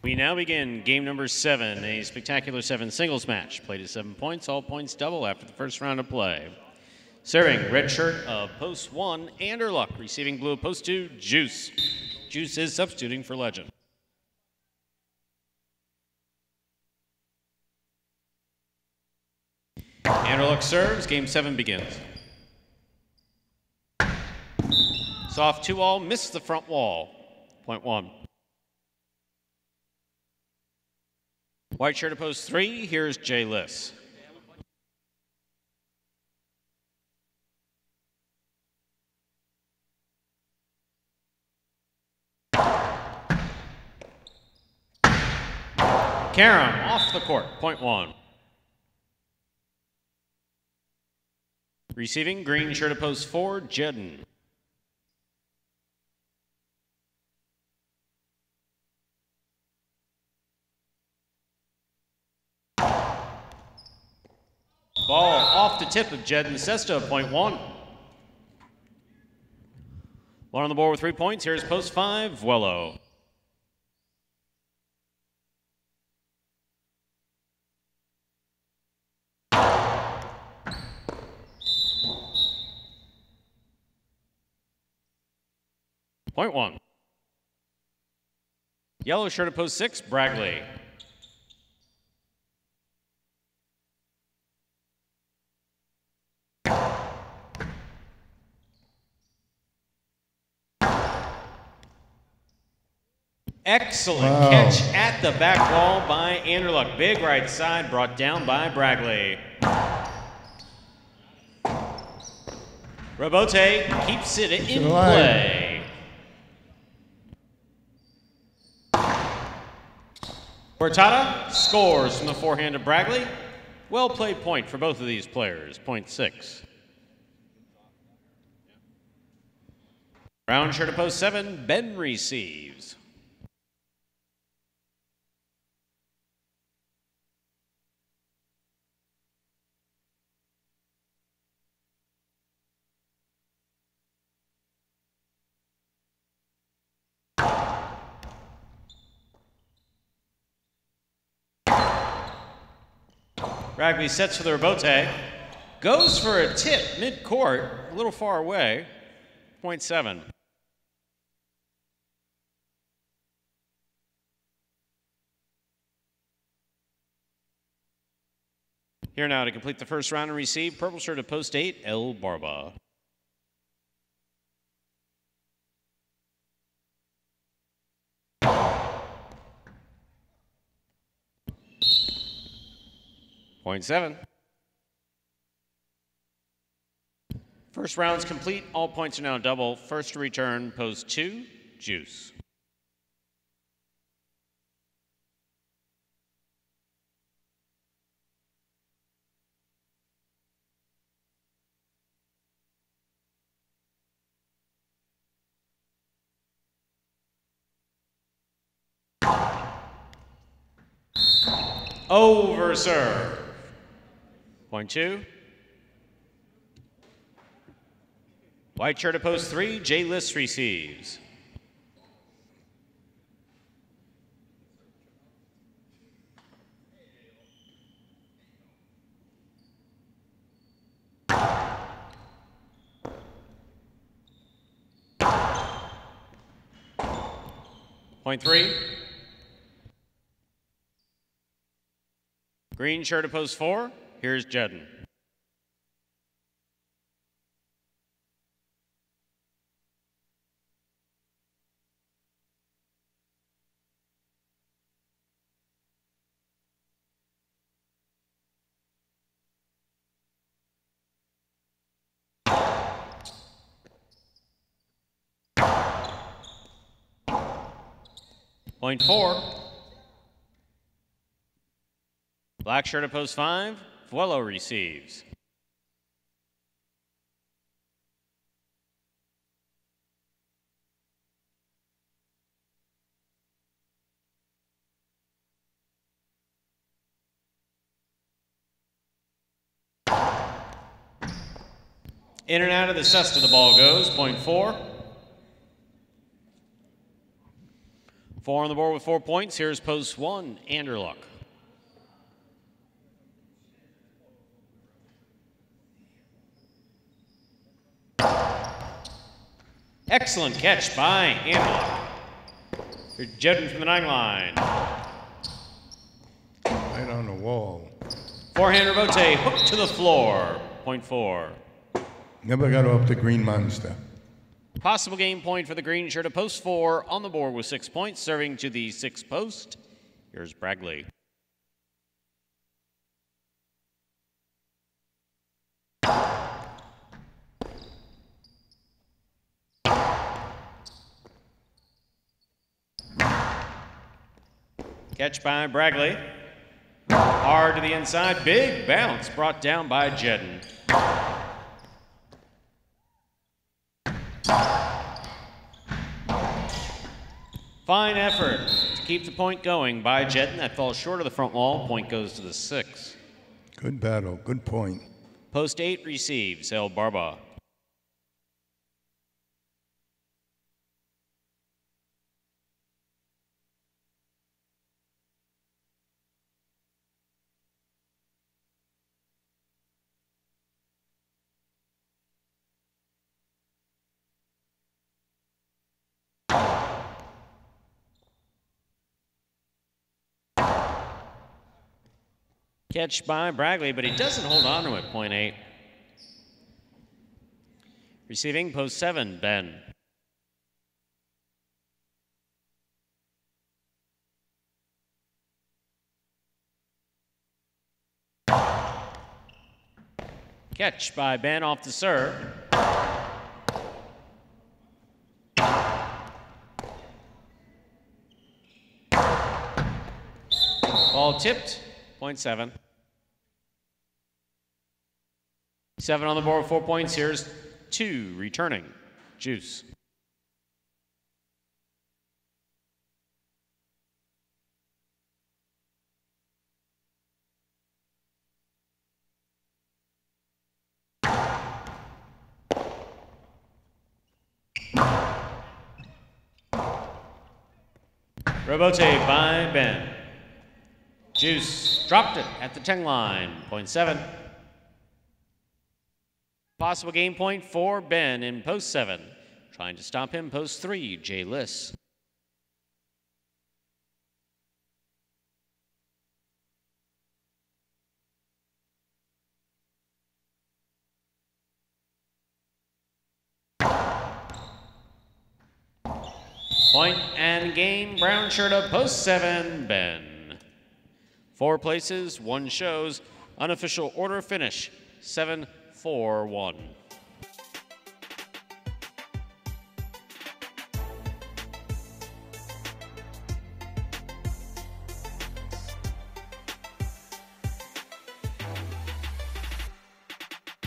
We now begin game number 7, a spectacular 7 singles match. Played at 7 points, all points double after the first round of play. Serving red shirt of post 1, Anderluck. Receiving blue of post 2, Juice. Juice is substituting for Legend. Anderluck serves, game 7 begins. Soft 2-all, missed the front wall. Point 1. White shirt of post 3, here's Jay Liss. Karam off the court, point 1. Receiving green shirt of post 4, Jedden. Ball off the tip of Jedden Sesta, point 1. One on the board with 3 points. Here's post 5, Vuelo. Point 1. Yellow shirt of post 6, Bragley. Excellent catch at the back wall by Anderluck. Big right side brought down by Bragley. Robote keeps it in play. Portada scores from the forehand of Bragley. Well played point for both of these players, point 6. Brown shirt of post 7, Ben receives. Bragley sets for the rebote. Goes for a tip mid-court, a little far away. Point 7. Here now to complete the first round and receive purple shirt of post 8, El Barba. Point 7. First round's complete. All points are now double. First to return, post 2, Juice. Over serve. Point 2. White shirt of post 3, Jay Liss receives. Point 3. Green shirt of post 4, here's Jedden. Point 4. Black shirt of post 5, Vuelo receives. In and out of the cesta the ball goes, point 4. 4 on the board with 4 points. Here's post 1, Anderluck. Excellent catch by Anderluck. Here's Jedden from the 9 line. Right on the wall. Forehand rebote, hook to the floor. Point 4. Never got off the green monster. Possible game point for the green shirt of post 4 on the board with 6 points, serving to the 6th post. Here's Bragley. Catch by Bragley. Hard to the inside, big bounce brought down by Jedden. Fine effort to keep the point going by Jedden. That falls short of the front wall. Point goes to the 6. Good battle, good point. Post 8 receives El Barba. Catch by Bragley, but he doesn't hold on to it. Point 8. Receiving post 7, Ben. Catch by Ben off the serve. Ball tipped. Point 7. 7 on the board, 4 points. Here's 2 returning. Juice. Rebote by Ben. Juice dropped it at the 10 line. Point 7. Possible game point for Ben in post 7. Trying to stop him, post 3, Jay Liss. Point and game, brown shirt up, post 7, Ben. 4 places, 1 shows. Unofficial order finish, 7-4-1.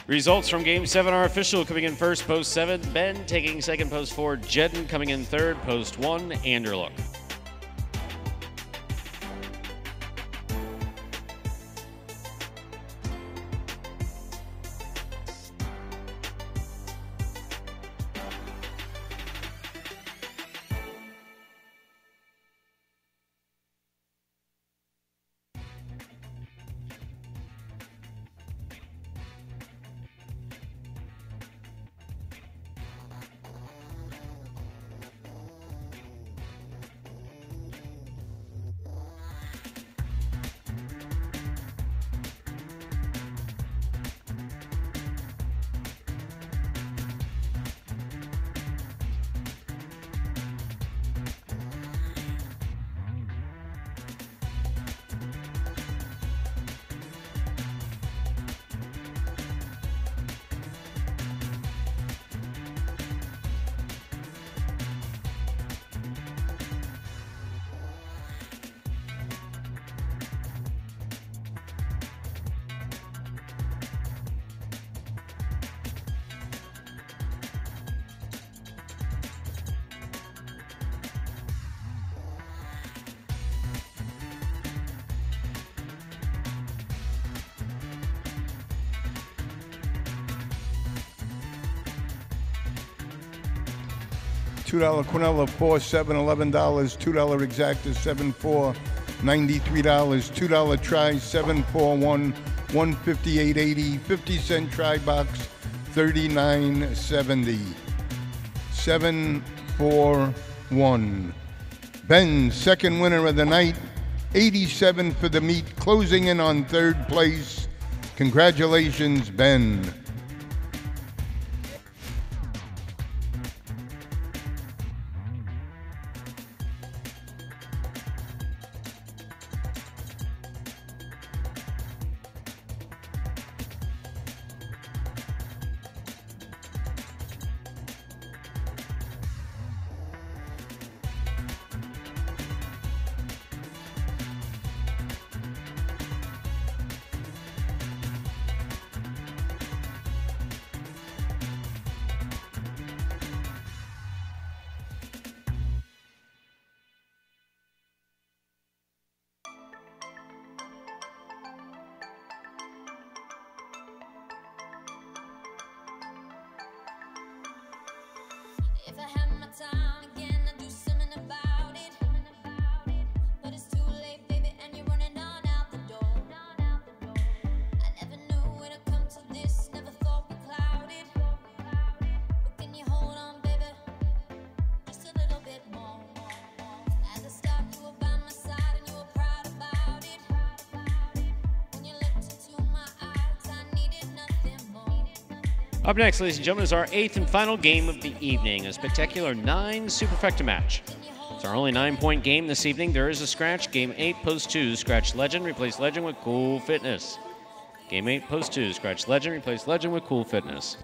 Results from Game 7 are official. Coming in first, post 7, Ben. Taking second, post 4, Jedden. Coming in third, post 1, Anderluck. $2 Quinella 4, $7, $11, $2 Exacta 7, 4, $93, $2 Tri 7, 4, 1, $158.80, 50-cent Tri Box $39.70. 741. Ben, second winner of the night, 87 for the meet, closing in on third place. Congratulations, Ben. If I had my time again, I'd do something about it. But it's too late, baby, and you're running on out the door. I never knew it'd come to this, never thought we clouded. But can you hold on, baby, just a little bit more? At the start, you were by my side and you were proud about it. When you looked into my eyes, I needed nothing more. Up next, ladies and gentlemen, is our 8th and final game of the evening, a spectacular 9 superfecta match. It's our only 9-point game this evening. There is a scratch. Game 8, post 2, scratch legend, replace legend with cool fitness. Game 8, post 2, scratch legend, replace legend with cool fitness.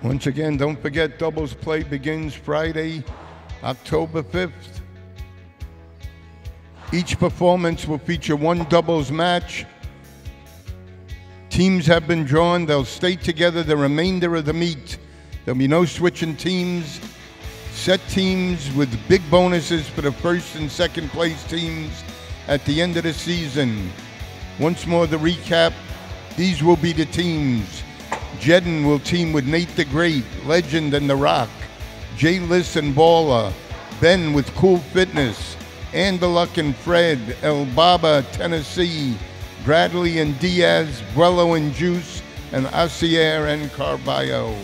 Once again, don't forget doubles play begins Friday, October 5th. Each performance will feature one doubles match. Teams have been drawn. They'll stay together the remainder of the meet. There'll be no switching teams. Set teams with big bonuses for the first and second place teams at the end of the season. Once more, the recap. These will be the teams. Jedden will team with Nate the Great, Legend and The Rock. Jay Liss and Baller. Ben with Cool Fitness. Andeluk and Fred, El Baba, Tennessee, Bradley and Diaz, Buello and Juice, and Asier and Carballo.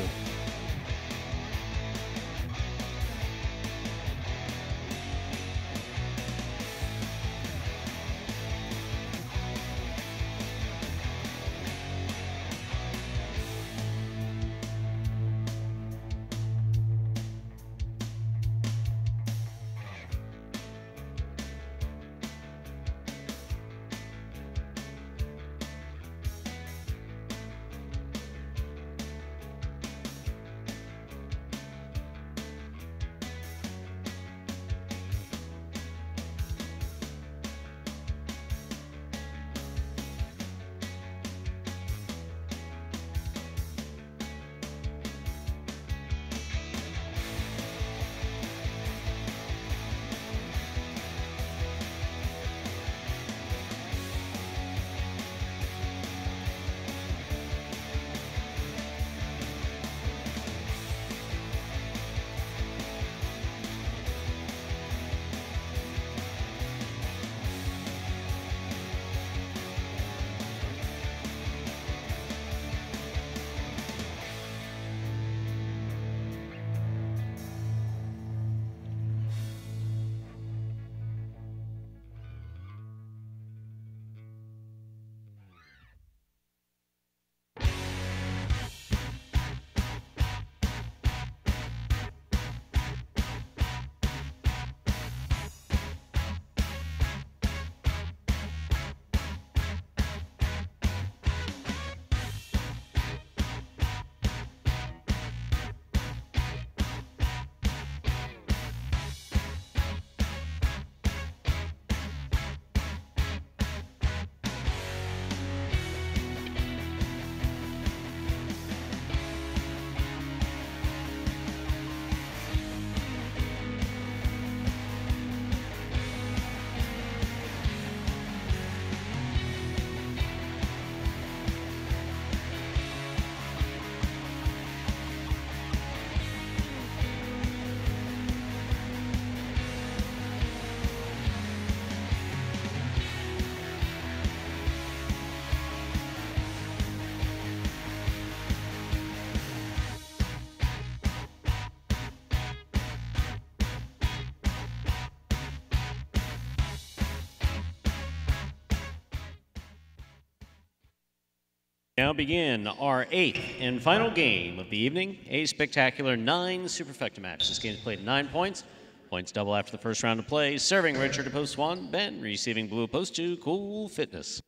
Now begin our 8th and final game of the evening, a spectacular 9 superfecta match. This game is played 9 points. Points double after the first round of play. Serving red shirt to post 1, Ben. Receiving blue post 2, Cool Fitness.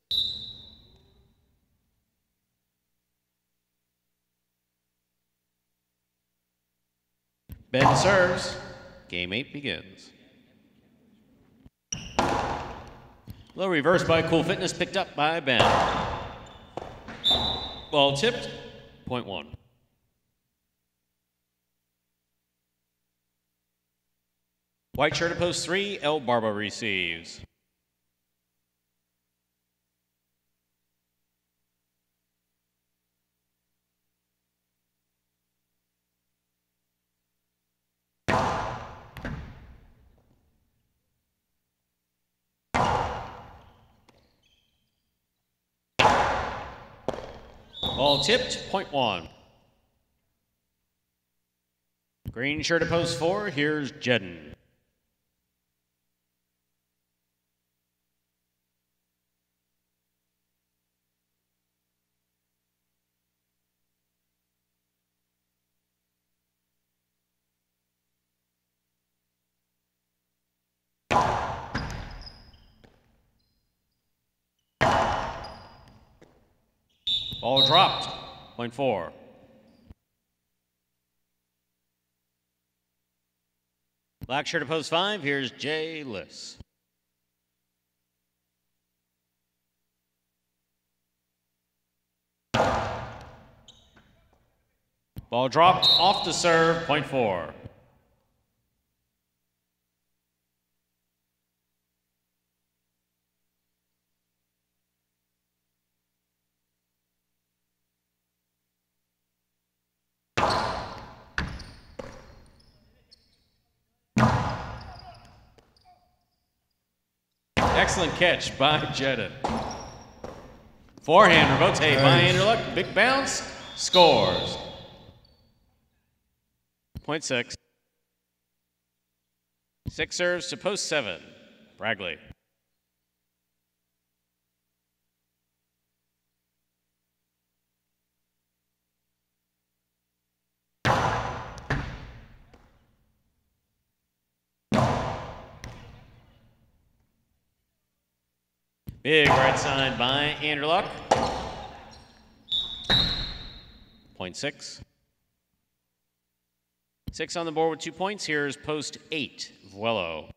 Ben serves. Game 8 begins. Low reverse by Cool Fitness, picked up by Ben. Ball tipped, point 1. White shirt at post 3, El Barba receives. Ball tipped, point 1. Green shirt at post 4, here's Jedden. Ball dropped, point 4. Black shirt at post 5, here's Jay Liss. Ball dropped, off the serve, point 4. Excellent catch by Jedden. Forehand rebote by Anderluck. Big bounce. Scores. Point 6. 6 serves to post 7. Bragley. Big right side by Anderluck. Point 6. 6 on the board with 2 points. Here's post 8, Vuelo.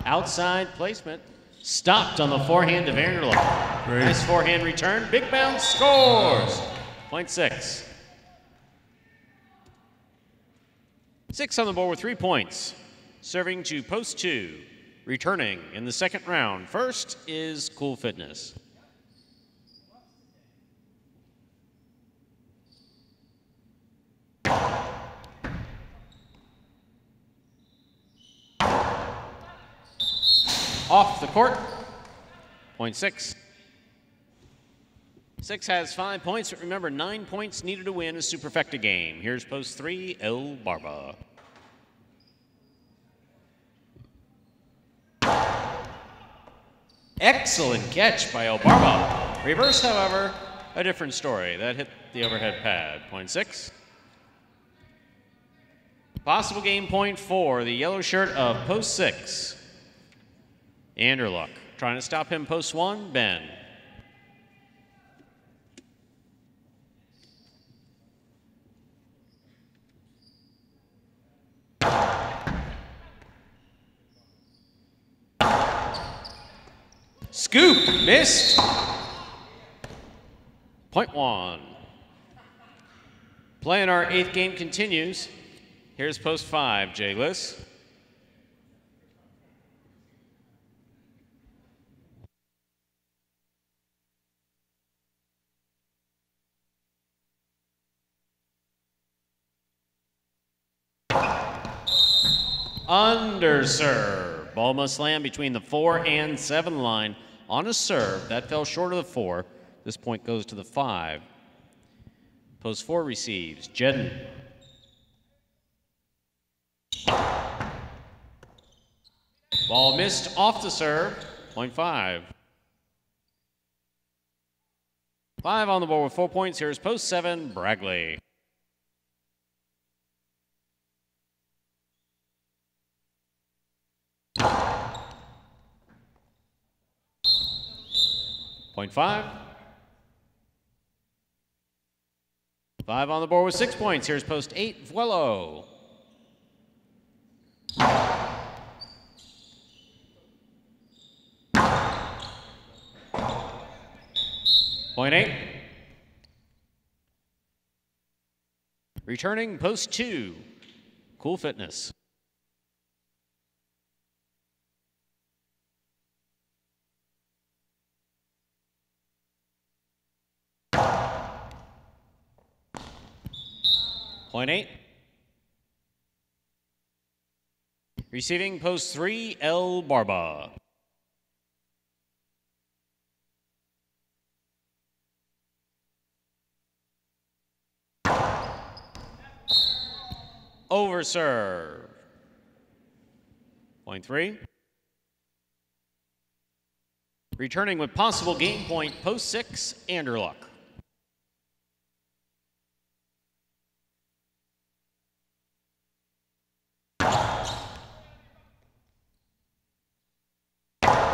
Outside placement. Stopped on the forehand of Anderluck. Nice forehand return. Big bounce. Scores. Point 6. 6 on the board with 3 points. Serving to post 2. Returning in the second round. First is Cool Fitness. Off the court. Point 6. 6 has 5 points, but remember, 9 points needed to win a superfecta game. Here's post 3, El Barba. Excellent catch by El Barba. Reverse, however, a different story. That hit the overhead pad. Point 6. Possible game point for the yellow shirt of post 6. Anderluck trying to stop him post 1, Ben. Scoop, missed. Point 1. Play in our 8th game continues. Here's post 5, Jay Liss. Underserve. Ball must land between the 4 and 7 line on a serve. That fell short of the 4. This point goes to the 5. Post 4 receives. Jedden. Ball missed off the serve. Point 5. 5 on the board with 4 points. Here's post 7, Bragley. Point 5. 5 on the board with 6 points. Here's post 8, Vuelo. Point 8. Returning post 2, Cool Fitness. Point 8. Receiving post 3, El Barba. Overserve. Point 3. Returning with possible game point, post 6, Anderluck.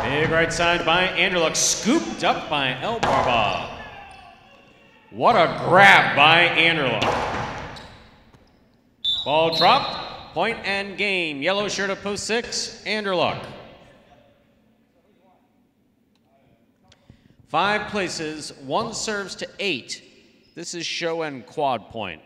Big right side by Anderluck, scooped up by El Barba. What a grab by Anderluck. Ball dropped, point and game. Yellow shirt of post 6, Anderluck. 5 places, 1 serves to 8. This is show and quad point.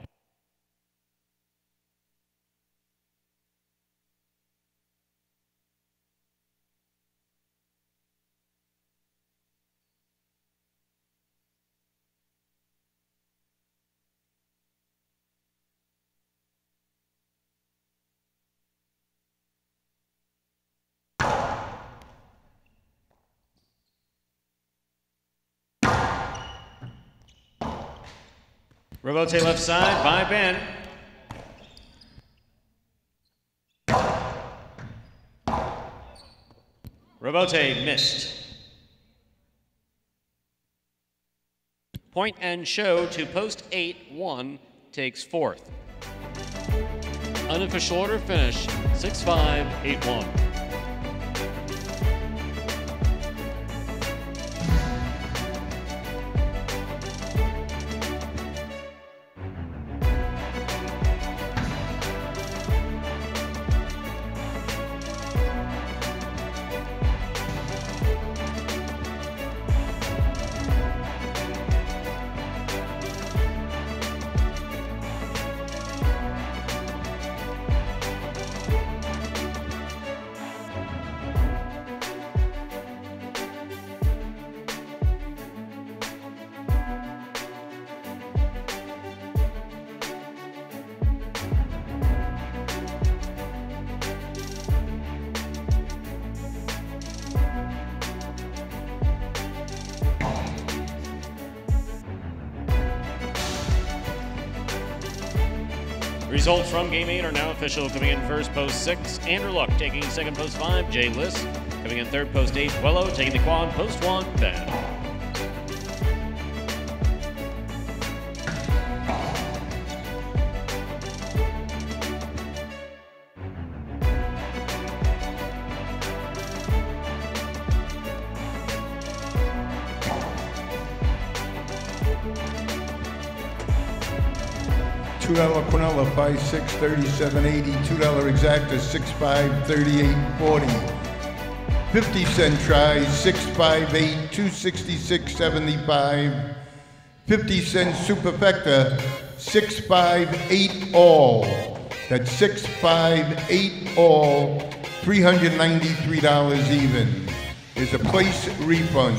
Rebote left side by Ben. Rebote missed. Point and show to post 8-1 takes fourth. Unofficial order finish 6-5, 8-1. Results from Game 8 are now official. Coming in first, post 6, Andrew Luck. Taking second, post 5, Jay Liss. Coming in third, post 8, Wello. Taking the quad, post 1, Ben. $2 Quinella, 5.6, 37.80. $2 Exacta, 6.5, 38.40. 50-cent tries, 6.58, 266.75. 50-cent Superfecta, 6.58 all. That's 6.58 all. $393 even. Is a place refund.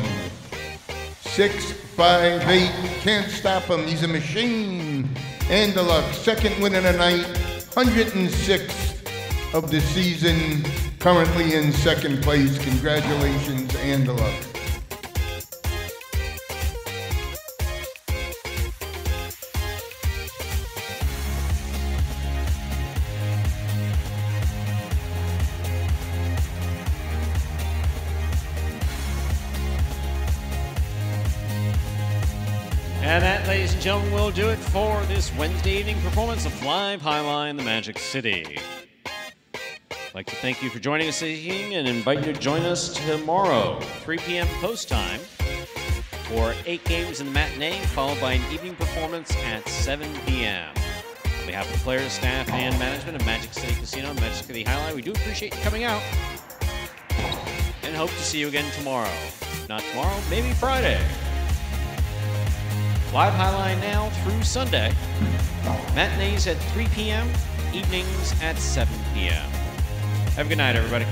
6.58. Can't stop him. He's a machine. And the luck, second win of the night, 106th of the season, currently in second place. Congratulations, and the luck. And that, ladies and gentlemen, will do it for this Wednesday evening performance of Live Highline in the Magic City. I'd like to thank you for joining us this evening and invite you to join us tomorrow, 3 p.m. post time, for 8 games in the matinee, followed by an evening performance at 7 p.m. On behalf of the players, staff, and management of Magic City Casino and Magic City Highline, we do appreciate you coming out and hope to see you again tomorrow. Not tomorrow, maybe Friday. Live Highline now through Sunday. Matinees at 3 p.m., evenings at 7 p.m. Have a good night, everybody.